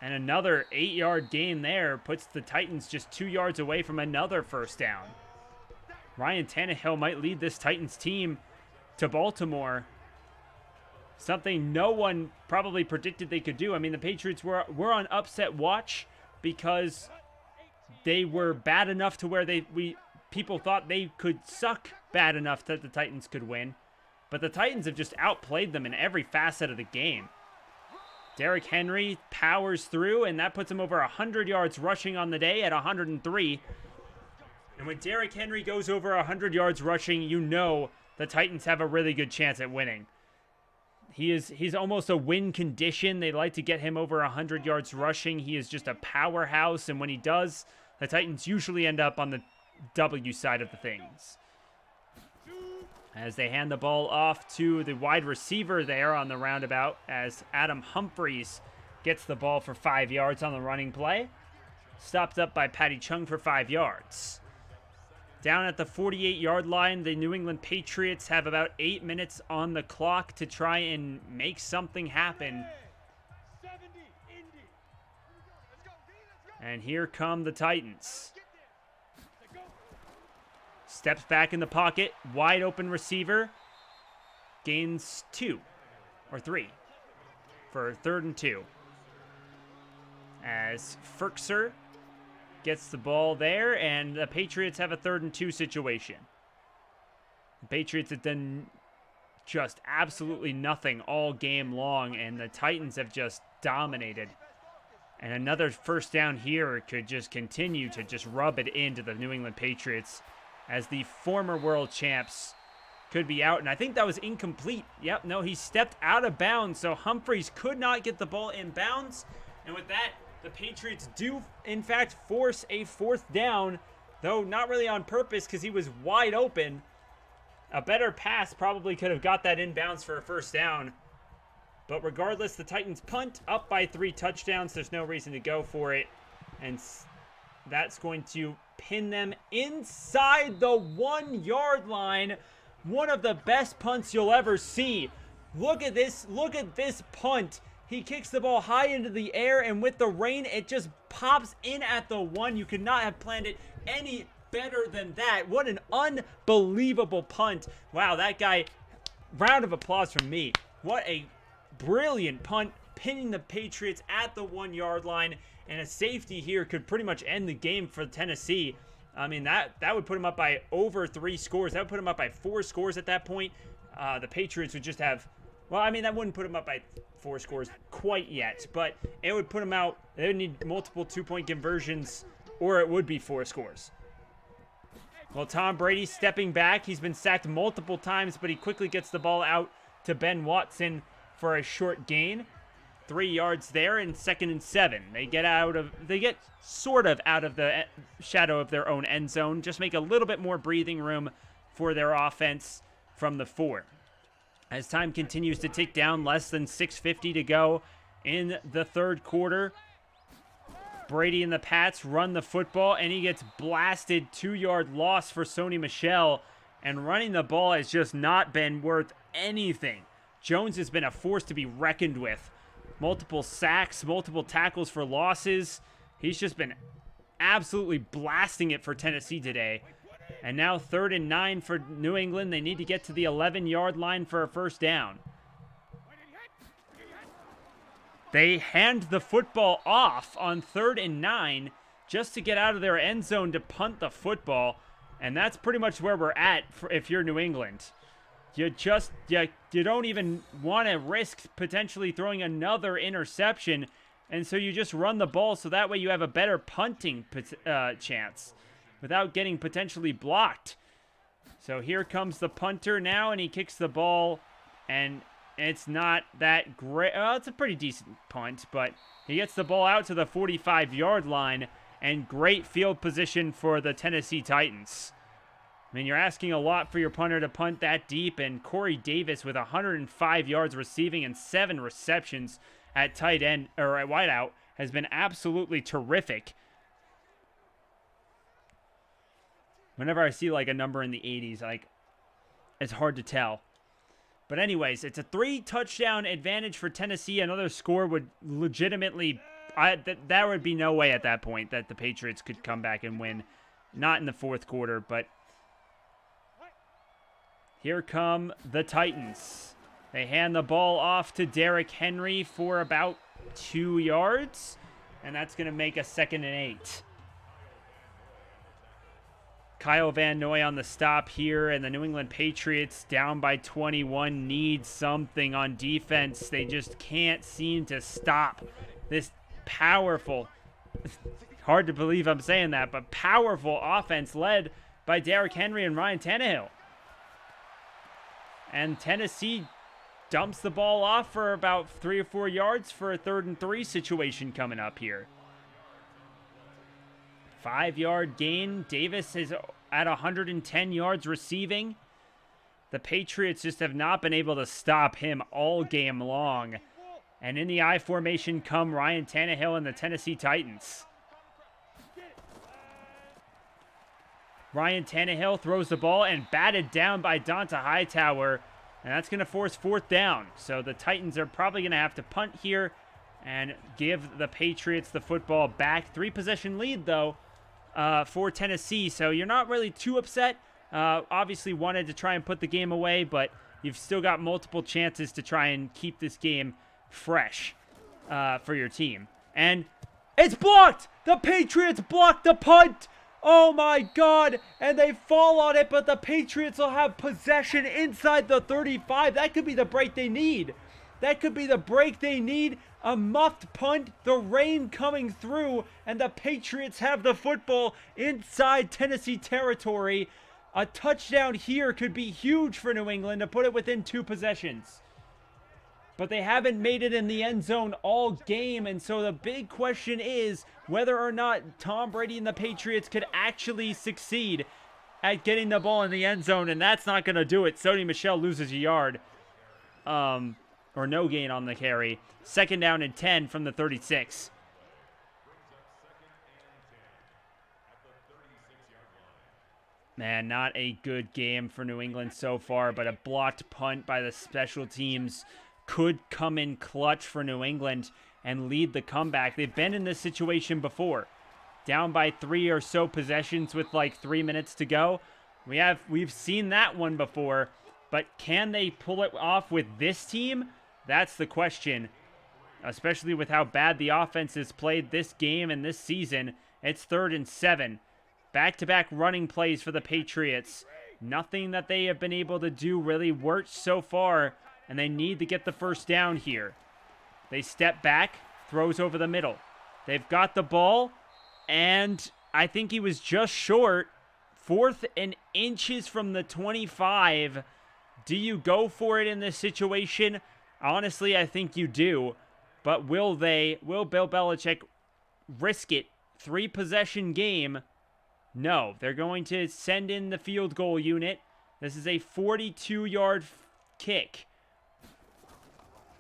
And another 8-yard gain there puts the Titans just 2 yards away from another first down. Ryan Tannehill might lead this Titans team to Baltimore. Something no one probably predicted they could do. I mean, the Patriots were on upset watch because they were bad enough to where people thought they could suck bad enough that the Titans could win. But the Titans have just outplayed them in every facet of the game. Derrick Henry powers through, and that puts him over 100 yards rushing on the day at 103. And when Derrick Henry goes over 100 yards rushing, you know the Titans have a really good chance at winning. He's almost a win condition. They like to get him over 100 yards rushing. He is just a powerhouse, and when he does, the Titans usually end up on the W side of the things. As they hand the ball off to the wide receiver there on the roundabout, as Adam Humphries gets the ball for 5 yards on the running play. Stopped up by Patty Chung for 5 yards. Down at the 48-yard line, the New England Patriots have about 8 minutes on the clock to try and make something happen. And here come the Titans. Steps back in the pocket, wide open receiver. Gains 2 or 3 for 3rd and 2. As Ferkser gets the ball there, and the Patriots have a 3rd and 2 situation. The Patriots have done just absolutely nothing all game long, and the Titans have just dominated. And another first down here could just continue to just rub it into the New England Patriots, as the former world champs could be out. And I think that was incomplete. Yep, no, he stepped out of bounds, so Humphries could not get the ball in bounds. And with that, the Patriots do, in fact, force a 4th down, though not really on purpose because he was wide open. A better pass probably could have got that inbounds for a 1st down. But regardless, the Titans punt up by 3 touchdowns. There's no reason to go for it. And that's going to pin them inside the 1-yard line. One of the best punts you'll ever see. Look at this punt. He kicks the ball high into the air, and with the rain, it just pops in at the 1. You could not have planned it any better than that. What an unbelievable punt. Wow, that guy, round of applause from me. What a brilliant punt, pinning the Patriots at the 1-yard line, and a safety here could pretty much end the game for Tennessee. I mean, that would put him up by over 3 scores. That would put him up by 4 scores at that point. The Patriots would just have... Well, I mean, that wouldn't put them up by 4 scores quite yet, but it would put them out. They would need multiple 2-point conversions, or it would be 4 scores. Well, Tom Brady stepping back. He's been sacked multiple times, but he quickly gets the ball out to Ben Watson for a short gain. 3 yards there, and 2nd and 7. They get sort of out of the shadow of their own end zone. Just make a little bit more breathing room for their offense from the 4. As time continues to tick down, less than 6:50 to go in the 3rd quarter. Brady and the Pats run the football, and he gets blasted. 2-yard loss for Sony Michel, and running the ball has just not been worth anything. Jones has been a force to be reckoned with. Multiple sacks, multiple tackles for losses. He's just been absolutely blasting it for Tennessee today. And now 3rd and 9 for New England. They need to get to the 11-yard line for a 1st down. They hand the football off on 3rd and 9 just to get out of their end zone to punt the football. And that's pretty much where we're at if you're New England. You don't even want to risk potentially throwing another interception. And so you just run the ball so that way you have a better punting chance without getting potentially blocked. So here comes the punter now, and he kicks the ball, and it's not that great. Well, it's a pretty decent punt, but he gets the ball out to the 45-yard line, and great field position for the Tennessee Titans. I mean, you're asking a lot for your punter to punt that deep, and Corey Davis with 105 yards receiving and 7 receptions at tight end, or at wideout, has been absolutely terrific. Whenever I see like a number in the 80s, like, it's hard to tell. But anyways, it's a 3-touchdown advantage for Tennessee. Another score would legitimately, there would be no way at that point that the Patriots could come back and win. Not in the 4th quarter, but here come the Titans. They hand the ball off to Derrick Henry for about 2 yards, and that's going to make a 2nd and 8. Kyle Van Noy on the stop here, and the New England Patriots down by 21 need something on defense. They just can't seem to stop this powerful Hard to believe I'm saying that, but powerful offense led by Derrick Henry and Ryan Tannehill. And Tennessee dumps the ball off for about 3 or 4 yards for a 3rd and 3 situation coming up here. 5-yard gain. Davis is at 110 yards receiving. The Patriots just have not been able to stop him all game long. And in the I formation come Ryan Tannehill and the Tennessee Titans. Ryan Tannehill throws the ball and batted down by Donta Hightower. And that's going to force 4th down. So the Titans are probably going to have to punt here and give the Patriots the football back. 3-possession lead, though, for Tennessee. So you're not really too upset. Obviously wanted to try and put the game away, but you've still got multiple chances to try and keep this game fresh for your team. And it's blocked! The Patriots blocked the punt! Oh my God! And they fall on it, but the Patriots will have possession inside the 35. That could be the break they need. That could be the break they need. A muffed punt, the rain coming through, and the Patriots have the football inside Tennessee territory. A touchdown here could be huge for New England to put it within 2 possessions. But they haven't made it in the end zone all game, and so the big question is whether or not Tom Brady and the Patriots could actually succeed at getting the ball in the end zone, and that's not going to do it. Sony Michel loses a yard, or no gain on the carry. 2nd down and 10 from the 36. Man, not a good game for New England so far, but a blocked punt by the special teams could come in clutch for New England and lead the comeback. They've been in this situation before. Down by 3 or so possessions with like 3 minutes to go. We've seen that one before, but can they pull it off with this team? That's the question, especially with how bad the offense has played this game and this season. It's 3rd and 7. Back-to-back running plays for the Patriots. Nothing that they have been able to do really worked so far, and they need to get the 1st down here. They step back, throws over the middle. They've got the ball, and I think he was just short. 4th and inches from the 25. Do you go for it in this situation? Honestly, I think you do. But will Bill Belichick risk it? 3-possession game. No, they're going to send in the field goal unit. This is a 42-yard kick.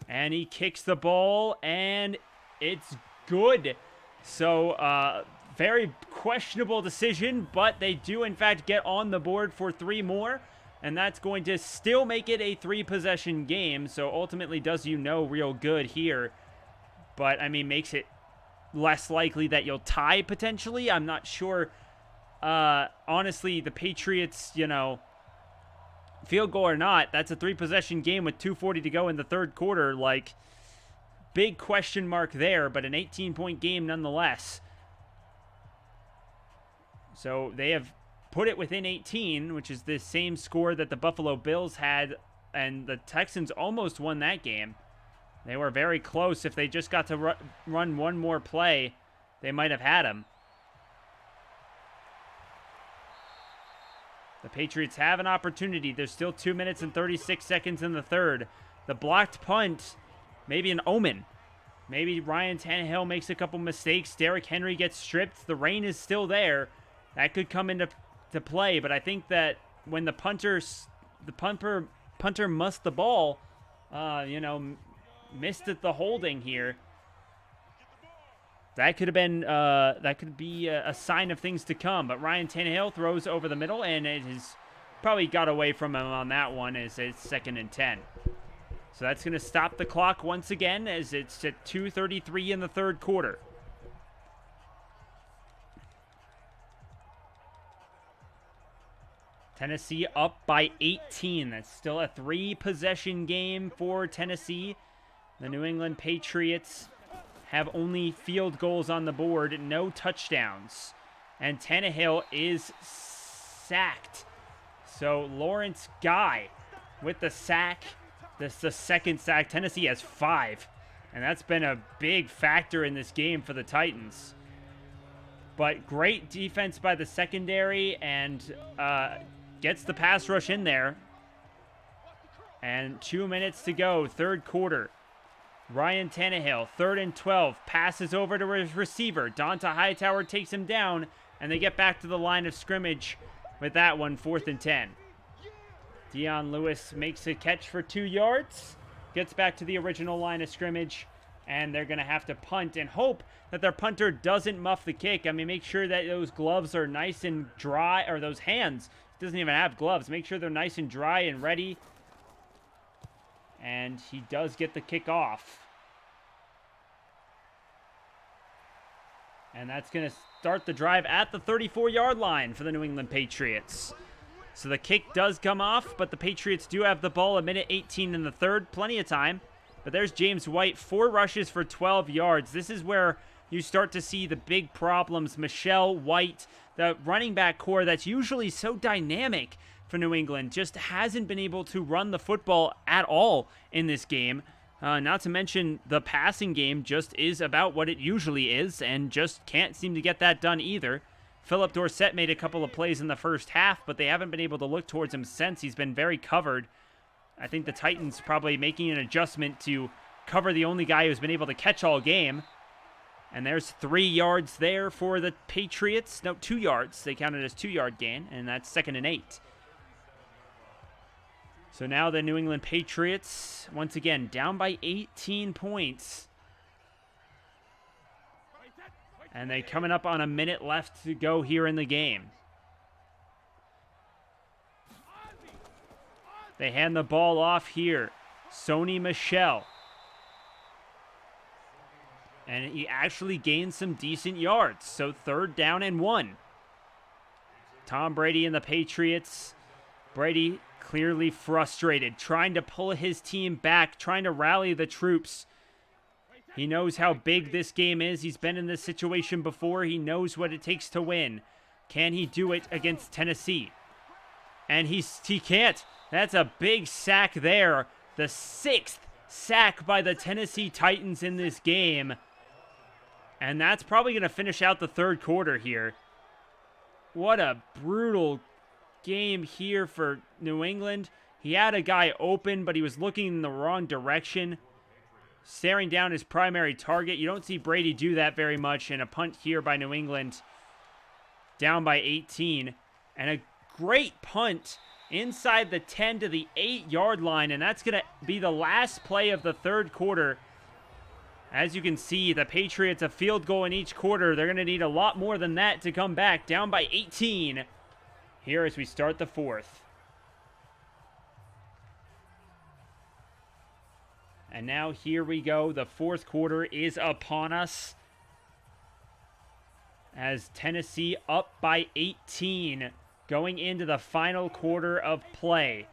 And he kicks the ball, and it's good. So, very questionable decision, but they do, in fact, get on the board for 3 more. And that's going to still make it a 3-possession game. So, ultimately, does you no real good here. But, I mean, makes it less likely that you'll tie, potentially. I'm not sure. Honestly, the Patriots, field goal or not, that's a 3-possession game with 2:40 to go in the 3rd quarter. Like, big question mark there, but an 18-point game nonetheless. So they have put it within 18, which is the same score that the Buffalo Bills had, and the Texans almost won that game. They were very close. If they just got to run one more play, they might have had him. The Patriots have an opportunity. There's still 2 minutes and 36 seconds in the 3rd. The blocked punt, maybe an omen. Maybe Ryan Tannehill makes a couple mistakes. Derrick Henry gets stripped. The rain is still there. That could come into play, but I think that when the punter mussed the ball, missed it the holding here. That could have been, that could be a sign of things to come. But Ryan Tannehill throws over the middle, and it has probably got away from him on that one as it's 2nd and 10. So that's going to stop the clock once again as it's at 2:33 in the 3rd quarter. Tennessee up by 18. That's still a 3-possession game for Tennessee. The New England Patriots have only field goals on the board, no touchdowns. And Tannehill is sacked. So Lawrence Guy with the sack. This is the 2nd sack. Tennessee has 5. And that's been a big factor in this game for the Titans. But great defense by the secondary, and gets the pass rush in there. And 2 minutes to go, third quarter. Ryan Tannehill, 3rd and 12, passes over to his receiver. Donta Hightower takes him down, and they get back to the line of scrimmage with that one, 4th and 10. Dion Lewis makes a catch for 2 yards, gets back to the original line of scrimmage, and they're going to have to punt and hope that their punter doesn't muff the kick. I mean, make sure that those gloves are nice and dry, or those hands, he doesn't even have gloves. Make sure they're nice and dry and ready. And he does get the kick off. And that's going to start the drive at the 34-yard line for the New England Patriots. So the kick does come off, but the Patriots do have the ball, 1:18 in the third. Plenty of time. But there's James White, 4 rushes for 12 yards. This is where you start to see the big problems. Michelle, White, the running back core that's usually so dynamic for New England, just hasn't been able to run the football at all in this game. Not to mention the passing game just is about what it usually is, and just can't seem to get that done either. Philip Dorsett made a couple of plays in the first half, but they haven't been able to look towards him since. He's been very covered. I think the Titans probably making an adjustment to cover the only guy who's been able to catch all game. And there's 3 yards there for the Patriots. No, 2 yards. They counted as 2-yard gain, and that's 2nd and 8. So now the New England Patriots, once again, down by 18 points. And they're coming up on a minute left to go here in the game. They hand the ball off here. Sony Michel. And he actually gained some decent yards. So 3rd down and 1. Tom Brady and the Patriots. Brady clearly frustrated, trying to pull his team back, trying to rally the troops. He knows how big this game is. He's been in this situation before. He knows what it takes to win. Can he do it against Tennessee? And he can't. That's a big sack there. The 6th sack by the Tennessee Titans in this game. And that's probably going to finish out the third quarter here. What a brutal game here for New England. He had a guy open, but he was looking in the wrong direction, staring down his primary target. You don't see Brady do that very much. And a punt here by New England, down by 18. And a great punt inside the 10 to the 8-yard line. And that's going to be the last play of the third quarter. As you can see, the Patriots, a field goal in each quarter. They're going to need a lot more than that to come back, down by 18. Here as we start the fourth. And now here we go. The fourth quarter is upon us. As Tennessee up by 18 going into the final quarter of play.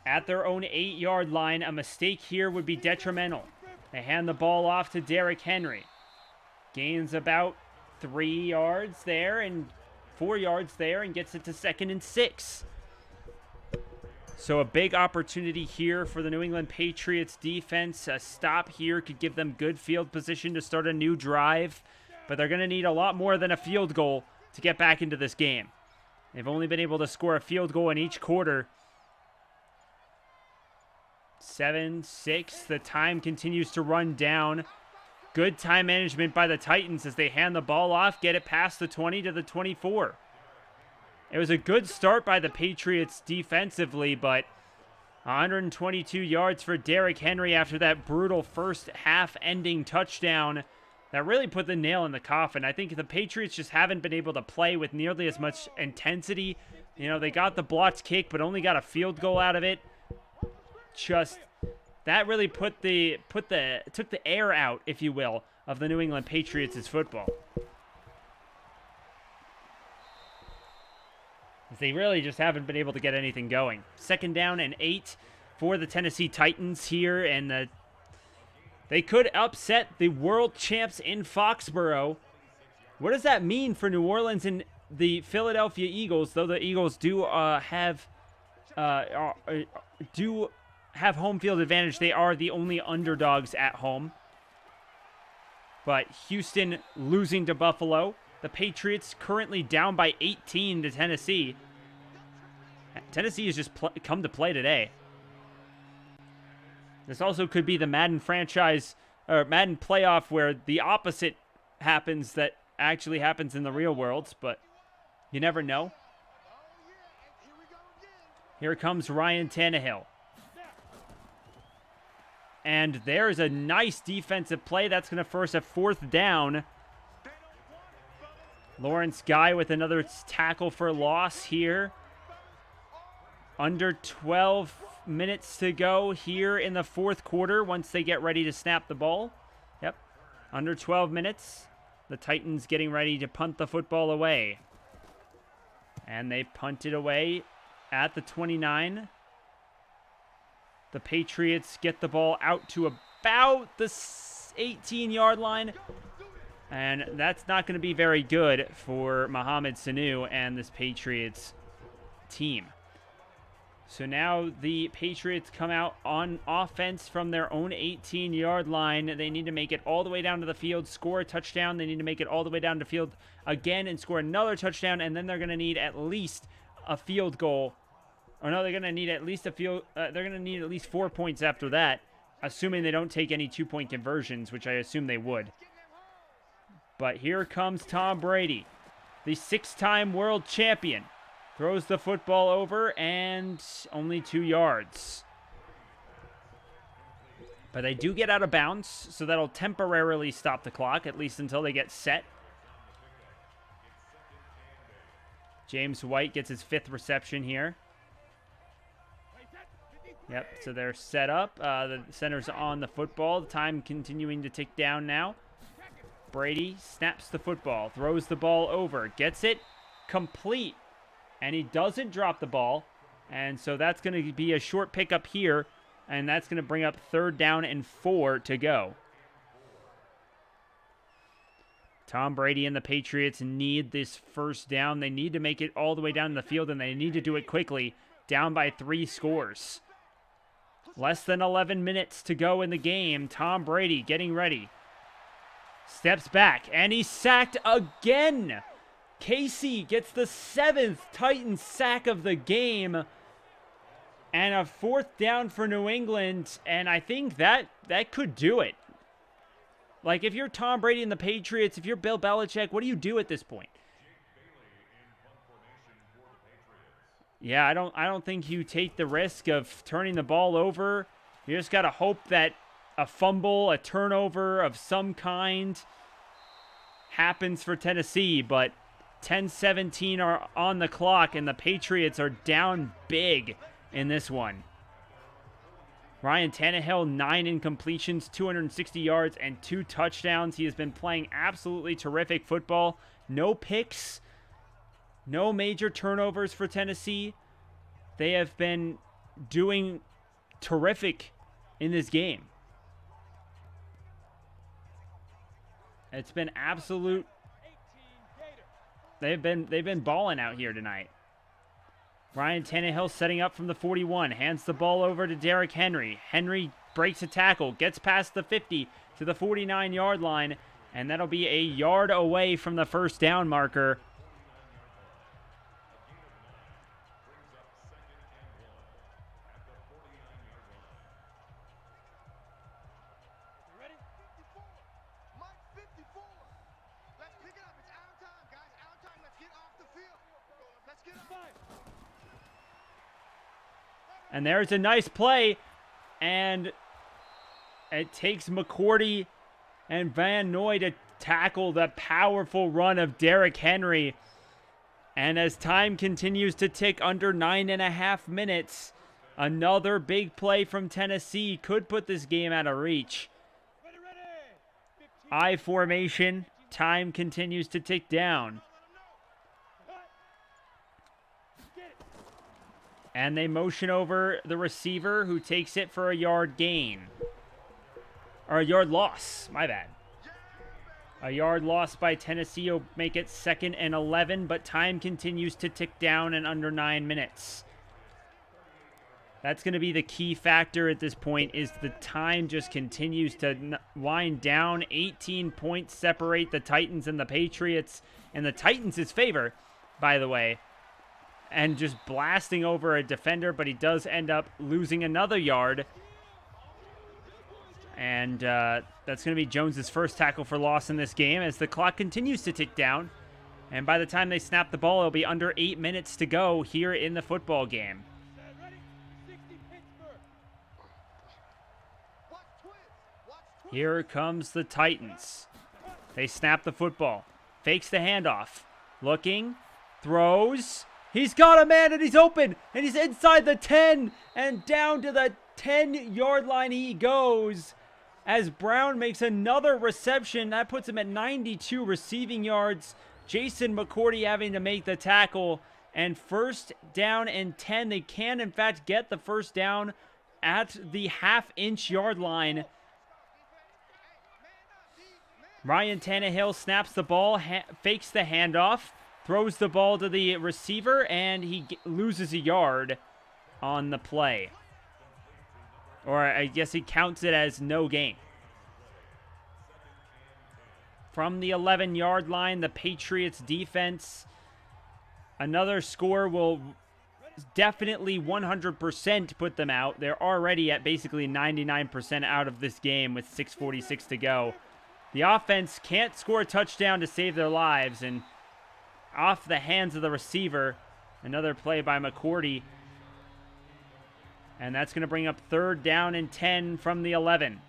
At their own 8-yard line, a mistake here would be detrimental. They hand the ball off to Derrick Henry. Gains about 3 yards there and 4 yards there, and gets it to 2nd and 6. So a big opportunity here for the New England Patriots defense. A stop here could give them good field position to start a new drive, but they're going to need a lot more than a field goal to get back into this game. They've only been able to score a field goal in each quarter. 7-6. The time continues to run down. Good time management by the Titans as they hand the ball off, get it past the 20 to the 24. It was a good start by the Patriots defensively, but 122 yards for Derrick Henry after that brutal first half ending touchdown that really put the nail in the coffin. I think the Patriots just haven't been able to play with nearly as much intensity. You know, they got the blocked kick, but only got a field goal out of it. Just that really took the air out, if you will, of the New England Patriots' football. They really just haven't been able to get anything going. 2nd down and 8 for the Tennessee Titans here, and they could upset the world champs in Foxborough. What does that mean for New Orleans and the Philadelphia Eagles? Though the Eagles do have home field advantage, they are the only underdogs at home. But Houston losing to Buffalo. The Patriots currently down by 18 to Tennessee. Tennessee has just come to play today. This also could be the Madden franchise or Madden playoff where the opposite happens that actually happens in the real world, but you never know. Here comes Ryan Tannehill. And there's a nice defensive play. That's going to force a 4th down. Lawrence Guy with another tackle for loss here. Under 12 minutes to go here in the 4th quarter once they get ready to snap the ball. Yep, under 12 minutes. The Titans getting ready to punt the football away. And they punt it away at the 29. The Patriots get the ball out to about the 18-yard line. And that's not going to be very good for Mohamed Sanu and this Patriots team. So now the Patriots come out on offense from their own 18-yard line. They need to make it all the way down to the field, score a touchdown. They need to make it all the way down to the field again and score another touchdown. And then they're going to need at least a field goal. Or no, they're going to need at least they're going to need at least 4 points after that, assuming they don't take any 2-point conversions, which I assume they would. But here comes Tom Brady, the 6-time world champion. Throws the football over and only 2 yards. But they do get out of bounds, so that'll temporarily stop the clock, at least until they get set. James White gets his 5th reception here. Yep, so they're set up. The center's on the football. The time continuing to tick down now. Brady snaps the football, throws the ball over, gets it complete. And he doesn't drop the ball. And so that's going to be a short pickup here. And that's going to bring up 3rd down and 4 to go. Tom Brady and the Patriots need this 1st down. They need to make it all the way down the field, and they need to do it quickly. Down by 3 scores. Less than 11 minutes to go in the game. Tom Brady getting ready. Steps back, and he's sacked again. Casey gets the 7th Titans sack of the game. And a 4th down for New England. And I think that could do it. Like, if you're Tom Brady and the Patriots, if you're Bill Belichick, what do you do at this point? Yeah, I don't think you take the risk of turning the ball over. You just got to hope that a fumble, a turnover of some kind happens for Tennessee, but 10-17 are on the clock, and the Patriots are down big in this one. Ryan Tannehill, 9 incompletions, 260 yards, and 2 touchdowns. He has been playing absolutely terrific football. No picks, no major turnovers for Tennessee. They have been doing terrific in this game. It's been absolute. They've been balling out here tonight. Ryan Tannehill setting up from the 41, hands the ball over to Derrick Henry. Henry breaks a tackle, gets past the 50 to the 49-yard line, and that'll be a yard away from the 1st down marker. And there's a nice play, and it takes McCourty and Van Noy to tackle the powerful run of Derrick Henry. And as time continues to tick under 9.5 minutes, another big play from Tennessee could put this game out of reach. I formation, time continues to tick down. And they motion over the receiver, who takes it for a yard gain. Or a yard loss, my bad. A yard loss by Tennessee will make it 2nd and 11, but time continues to tick down and under 9 minutes. That's going to be the key factor at this point, is the time just continues to wind down. 18 points separate the Titans and the Patriots, and the Titans' favor, by the way, and just blasting over a defender, but he does end up losing another yard. And that's going to be Jones's first tackle for loss in this game as the clock continues to tick down. And by the time they snap the ball, it'll be under 8 minutes to go here in the football game. Here comes the Titans. They snap the football. Fakes the handoff. Looking. Throws. He's got a man and he's open. And he's inside the 10. And down to the 10-yard line he goes. As Brown makes another reception. That puts him at 92 receiving yards. Jason McCourty having to make the tackle. And first down and 10. They can, in fact, get the first down at the half-inch yard line. Ryan Tannehill snaps the ball, fakes the handoff, throws the ball to the receiver, and he loses a yard on the play. Or I guess he counts it as no gain. From the 11-yard line, the Patriots defense, another score will definitely 100% put them out. They're already at basically 99% out of this game with 6:46 to go. The offense can't score a touchdown to save their lives, and off the hands of the receiver, another play by McCourty. And that's going to bring up third down and 10 from the 11.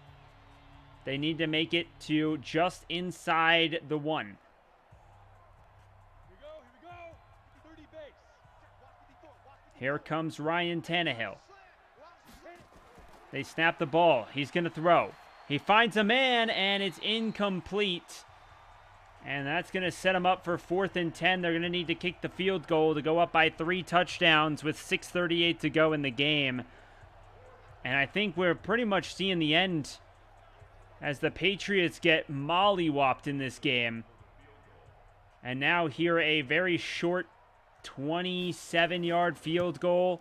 They need to make it to just inside the 1. Here comes Ryan Tannehill. They snap the ball. He's going to throw. He finds a man, and it's incomplete. And that's going to set them up for 4th and 10. They're going to need to kick the field goal to go up by 3 touchdowns with 6:38 to go in the game. And I think we're pretty much seeing the end as the Patriots get mollywopped in this game. And now here a very short 27-yard field goal.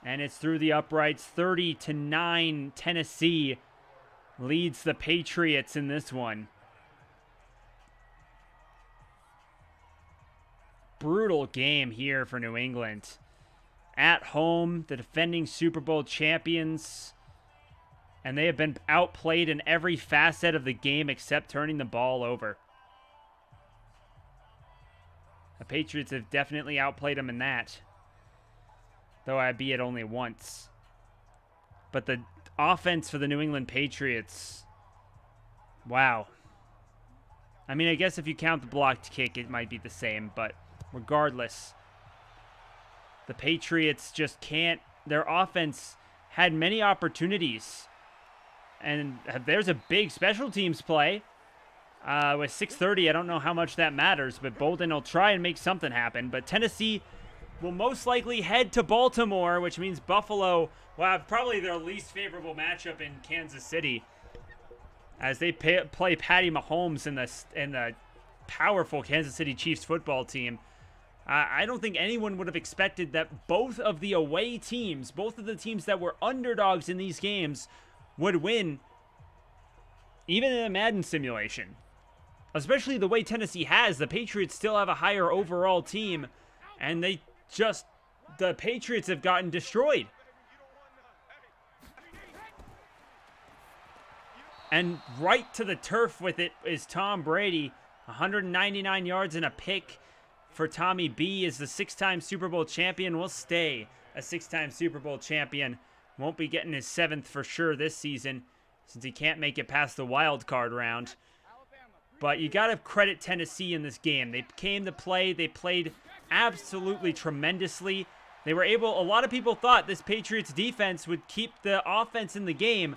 And it's through the uprights. 30-9, Tennessee leads the Patriots in this one. Brutal game here for New England. At home, the defending Super Bowl champions. And they have been outplayed in every facet of the game except turning the ball over. The Patriots have definitely outplayed them in that. Though I be it only once. But the offense for the New England Patriots, wow. I mean, I guess if you count the blocked kick, it might be the same. But regardless, the Patriots just can't. Their offense had many opportunities. And there's a big special teams play. With 6:30, I don't know how much that matters. But Bolden will try and make something happen. But Tennessee will most likely head to Baltimore, which means Buffalo will have probably their least favorable matchup in Kansas City as they play Patty Mahomes in the powerful Kansas City Chiefs football team. I don't think anyone would have expected that both of the away teams, both of the teams that were underdogs in these games, would win, even in a Madden simulation. Especially the way Tennessee has. The Patriots still have a higher overall team, and the Patriots have gotten destroyed. And right to the turf with it is Tom Brady. 199 yards and a pick for Tommy B as the 6-time Super Bowl champion. Will stay a 6-time Super Bowl champion. Won't be getting his 7th for sure this season since he can't make it past the wild card round. But you got to credit Tennessee in this game. They came to play. They played absolutely tremendously. They were able, a lot of people thought this Patriots defense would keep the offense in the game,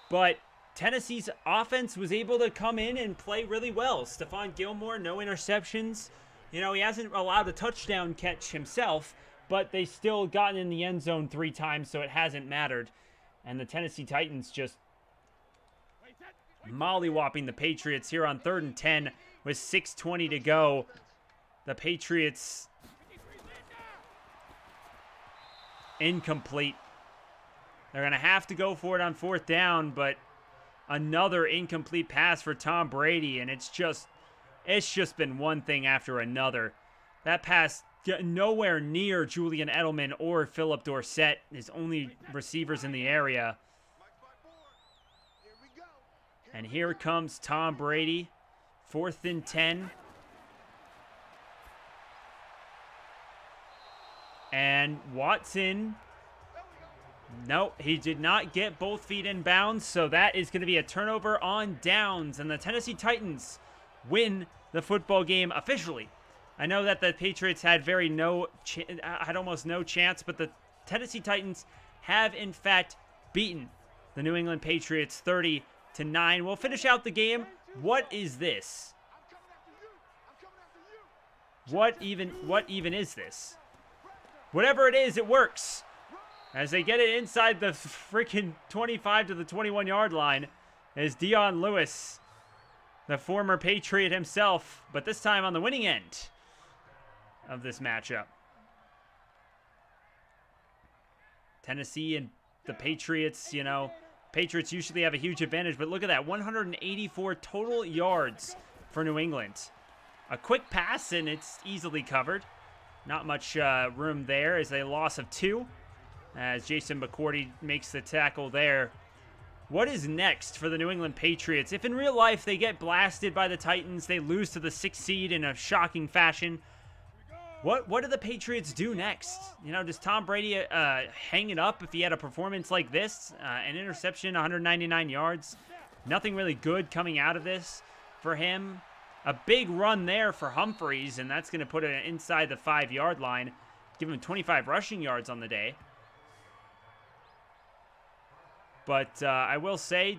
but Tennessee's offense was able to come in and play really well. Stephon Gilmore, no interceptions. You know, he hasn't allowed a touchdown catch himself, but they still gotten in the end zone 3 times, so it hasn't mattered. And the Tennessee Titans just mollywopping the Patriots here on 3rd and 10 with 6:20 to go. The Patriots Incomplete. They're going to have to go for it on 4th down, but another incomplete pass for Tom Brady, and it's just been one thing after another. That pass nowhere near Julian Edelman or Philip Dorsett, his only receivers in the area. And here comes Tom Brady, 4th and 10. And Watson, no, he did not get both feet in bounds, so that is going to be a turnover on downs, and the Tennessee Titans win the football game officially. I know that the Patriots had almost no chance, but the Tennessee Titans have in fact beaten the New England Patriots 30-9. We'll finish out the game. What is this? What even is this? Whatever it is, it works. As they get it inside the freaking 25 to the 21-yard line, is Dion Lewis, the former Patriot himself, but this time on the winning end of this matchup. Tennessee and the Patriots, Patriots usually have a huge advantage, but look at that, 184 total yards for New England. A quick pass, and it's easily covered. Not much room there, as a loss of 2. As Jason McCourty makes the tackle there. What is next for the New England Patriots? If in real life they get blasted by the Titans, they lose to the 6th seed in a shocking fashion, what do the Patriots do next? Does Tom Brady hang it up if he had a performance like this? An interception, 199 yards. Nothing really good coming out of this for him. A big run there for Humphreys, and that's going to put it inside the 5-yard line. Give him 25 rushing yards on the day. But I will say,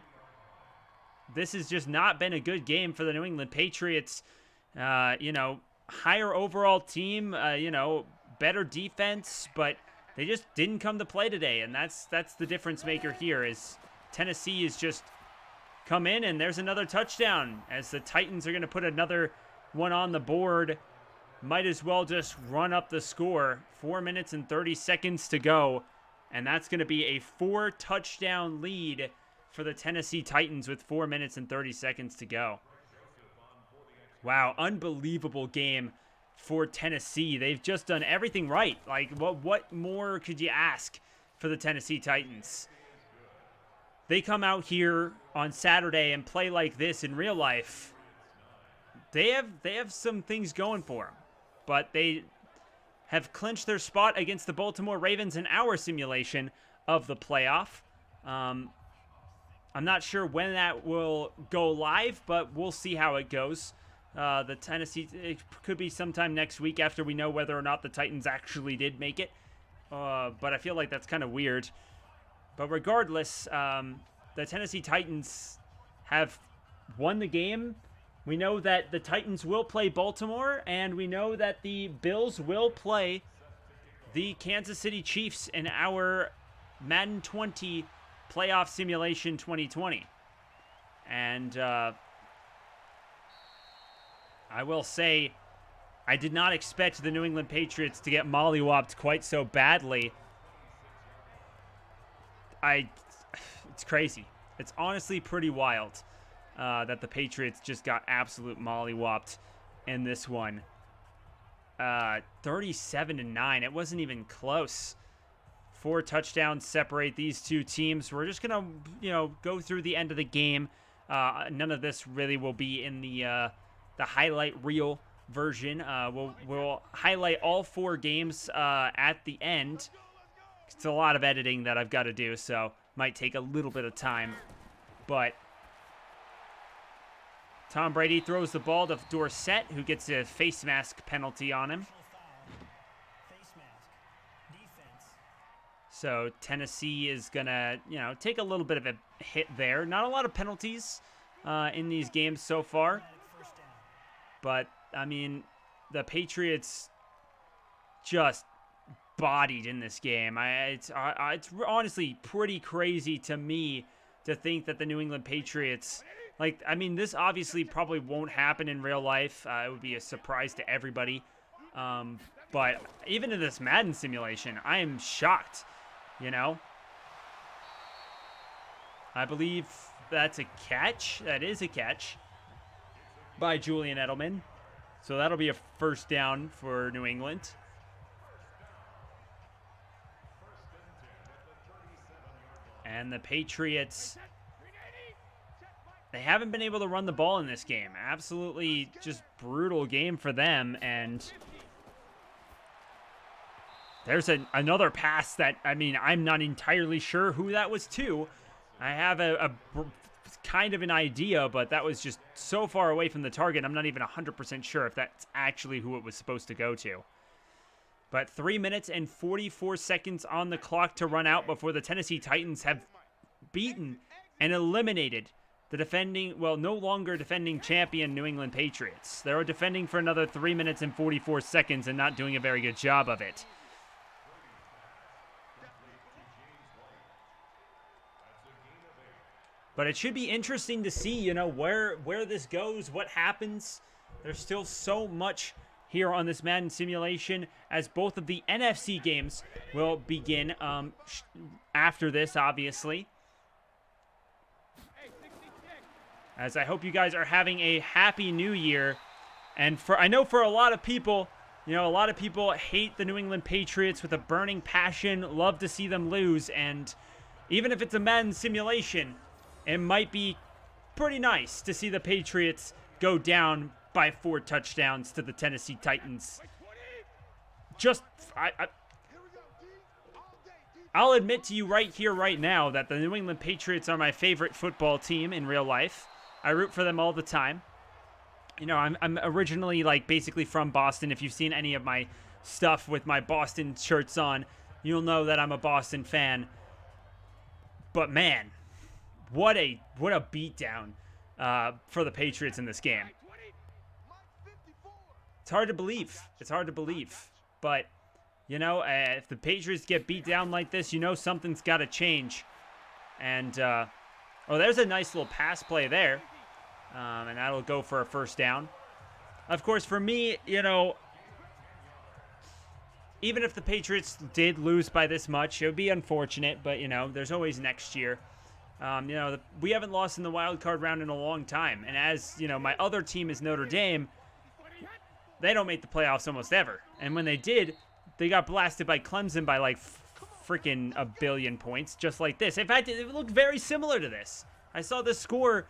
this has just not been a good game for the New England Patriots. Higher overall team, better defense, but they just didn't come to play today, and that's the difference maker here. Is Tennessee is just come in, and there's another touchdown as the Titans are going to put another one on the board. Might as well just run up the score. 4 minutes and 30 seconds to go, and that's going to be a 4-touchdown lead for the Tennessee Titans with 4 minutes and 30 seconds to go. Wow, unbelievable game for Tennessee. They've just done everything right. Like, what more could you ask for the Tennessee Titans? They come out here on Saturday and play like this in real life. They have some things going for them, but they have clinched their spot against the Baltimore Ravens in our simulation of the playoff. I'm not sure when that will go live, but we'll see how it goes. The Tennessee, it could be sometime next week after we know whether or not the Titans actually did make it. But I feel like that's kind of weird. But regardless, the Tennessee Titans have won the game. We know that the Titans will play Baltimore, and we know that the Bills will play the Kansas City Chiefs in our Madden 20 playoff simulation 2020. And I will say, I did not expect the New England Patriots to get mollywopped quite so badly. It's crazy. It's honestly pretty wild that the Patriots just got absolute mollywopped in this one. 37-9. It wasn't even close. 4 touchdowns separate these two teams. We're just gonna, go through the end of the game. None of this really will be in the highlight reel version. We'll highlight all 4 games at the end. It's a lot of editing that I've got to do, so might take a little bit of time. But Tom Brady throws the ball to Dorsett, who gets a face mask penalty on him. So Tennessee is going to, take a little bit of a hit there. Not a lot of penalties in these games so far. But, I mean, the Patriots just bodied in this game. It's honestly pretty crazy to me to think that the New England Patriots, this obviously probably won't happen in real life. It would be a surprise to everybody. But even in this Madden simulation, I am shocked, you know. I believe that's a catch. That is a catch by Julian Edelman. So that'll be a first down for New England. And the Patriots, they haven't been able to run the ball in this game. Absolutely just brutal game for them. And there's another pass that, I mean, I'm not entirely sure who that was to. I have a kind of an idea, but that was just so far away from the target. I'm not even 100% sure if that's actually who it was supposed to go to. But 3 minutes and 44 seconds on the clock to run out before the Tennessee Titans have beaten and eliminated the defending, well, no longer defending champion New England Patriots. They were defending for another 3 minutes and 44 seconds and not doing a very good job of it. But it should be interesting to see, you know, where this goes, what happens. There's still so much here on this Madden simulation, as both of the NFC games will begin after this, obviously. As I hope you guys are having a happy new year. And I know for a lot of people, you know, a lot of people hate the New England Patriots with a burning passion, love to see them lose. And even if it's a Madden simulation, it might be pretty nice to see the Patriots go down by 4 touchdowns to the Tennessee Titans. I'll admit to you right here, right now, that the New England Patriots are my favorite football team in real life. I root for them all the time. You know, I'm originally, like, basically from Boston. If you've seen any of my stuff with my Boston shirts on, you'll know that I'm a Boston fan. But, man, what a beatdown for the Patriots in this game. It's hard to believe. It's hard to believe. But, you know, if the Patriots get beat down like this, you know something's got to change. And, oh, there's a nice little pass play there. And that'll go for a first down. Of course, for me, you know, even if the Patriots did lose by this much, it would be unfortunate. But, you know, there's always next year. You know, we haven't lost in the wild card round in a long time. And as, you know, my other team is Notre Dame, they don't make the playoffs almost ever. And when they did, they got blasted by Clemson by like freaking a billion points, just like this. In fact, it looked very similar to this. I saw the score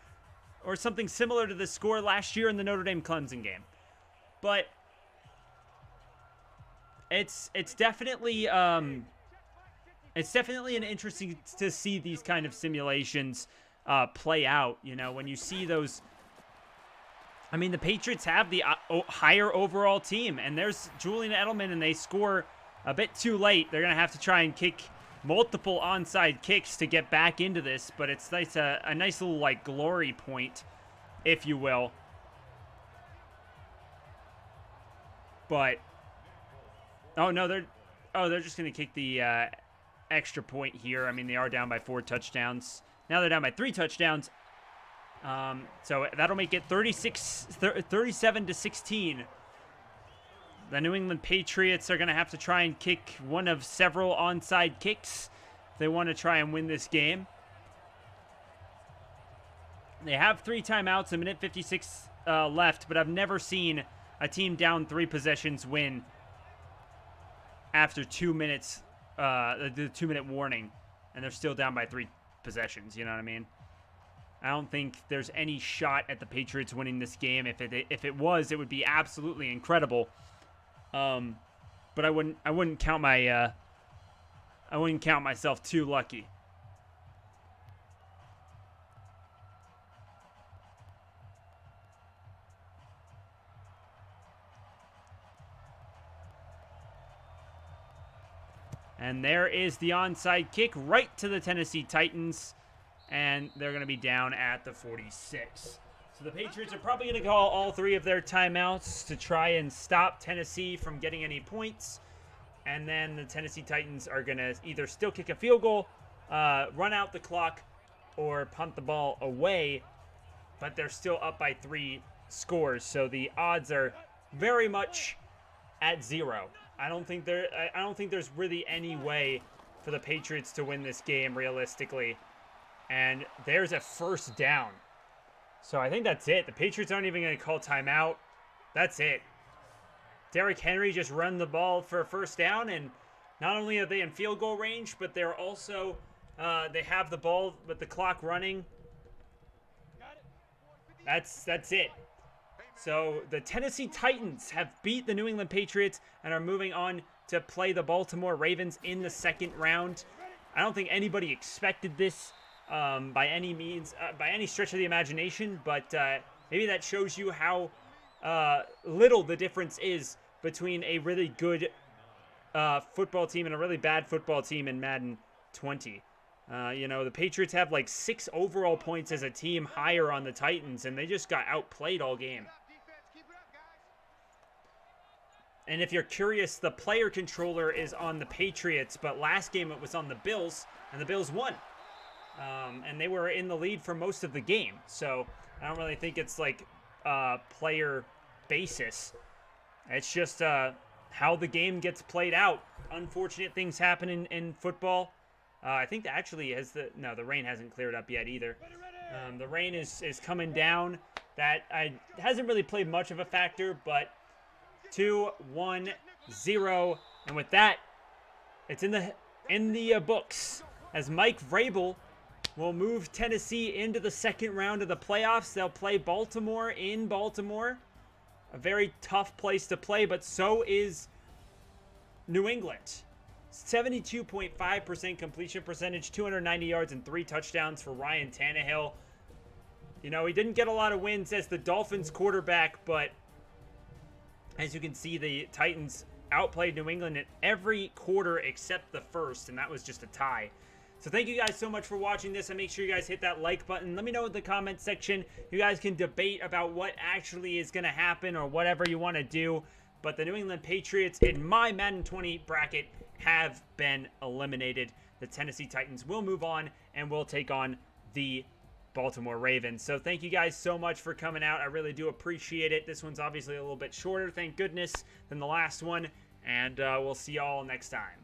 or something similar to the score last year in the Notre Dame Clemson game. But it's definitely an interesting to see these kind of simulations play out. You know, when you see those. I mean, the Patriots have the higher overall team, and there's Julian Edelman, and they score a bit too late. They're going to have to try and kick multiple onside kicks to get back into this, but it's nice, a nice little, like, glory point, if you will. But, oh, no, they're just going to kick the extra point here. I mean, they are down by 4 touchdowns. Now they're down by 3 touchdowns. So that'll make it 37-16. The New England Patriots are going to have to try and kick one of several onside kicks if they want to try and win this game. They have 3 timeouts, a minute 56 left, but I've never seen a team down 3 possessions win after 2 minutes, the 2-minute warning, and they're still down by 3 possessions, you know what I mean? I don't think there's any shot at the Patriots winning this game. If it was, it would be absolutely incredible. But I wouldn't count myself too lucky. And there is the onside kick right to the Tennessee Titans. And they're going to be down at the 46. So the Patriots are probably going to call all 3 of their timeouts to try and stop Tennessee from getting any points. And then the Tennessee Titans are going to either still kick a field goal, run out the clock, or punt the ball away. But they're still up by 3 scores. So the odds are very much at 0 I don't think there's really any way for the Patriots to win this game realistically. And there's a first down. So I think that's it. The Patriots aren't even going to call timeout. That's it. Derrick Henry just run the ball for a first down, and not only are they in field goal range, but they're also they have the ball with the clock running. That's it. So the Tennessee Titans have beat the New England Patriots and are moving on to play the Baltimore Ravens in the second round. I don't think anybody expected this by any means, by any stretch of the imagination, but maybe that shows you how little the difference is between a really good football team and a really bad football team in Madden 20. You know, the Patriots have like 6 overall points as a team higher on the Titans, and they just got outplayed all game. And if you're curious, the player controller is on the Patriots, but last game it was on the Bills, and the Bills won. And they were in the lead for most of the game. So I don't really think it's like player basis. It's just how the game gets played out. Unfortunate things happen in football. I think that actually has the rain hasn't cleared up yet either. The rain is coming down. That hasn't really played much of a factor, but 2-1-0, and with that, it's in the books as Mike Vrabel will move Tennessee into the second round of the playoffs. They'll play Baltimore in Baltimore, a very tough place to play, but so is New England. 72.5% completion percentage, 290 yards and 3 touchdowns for Ryan Tannehill. You know, he didn't get a lot of wins as the Dolphins quarterback, but as you can see, the Titans outplayed New England in every quarter except the first, and that was just a tie. So thank you guys so much for watching this, and make sure you guys hit that like button. Let me know in the comment section. You guys can debate about what actually is going to happen or whatever you want to do. But the New England Patriots in my Madden 20 bracket have been eliminated. The Tennessee Titans will move on and will take on the Baltimore Ravens. So thank you guys so much for coming out. I really do appreciate it. This one's obviously a little bit shorter, thank goodness, than the last one. And we'll see y'all next time.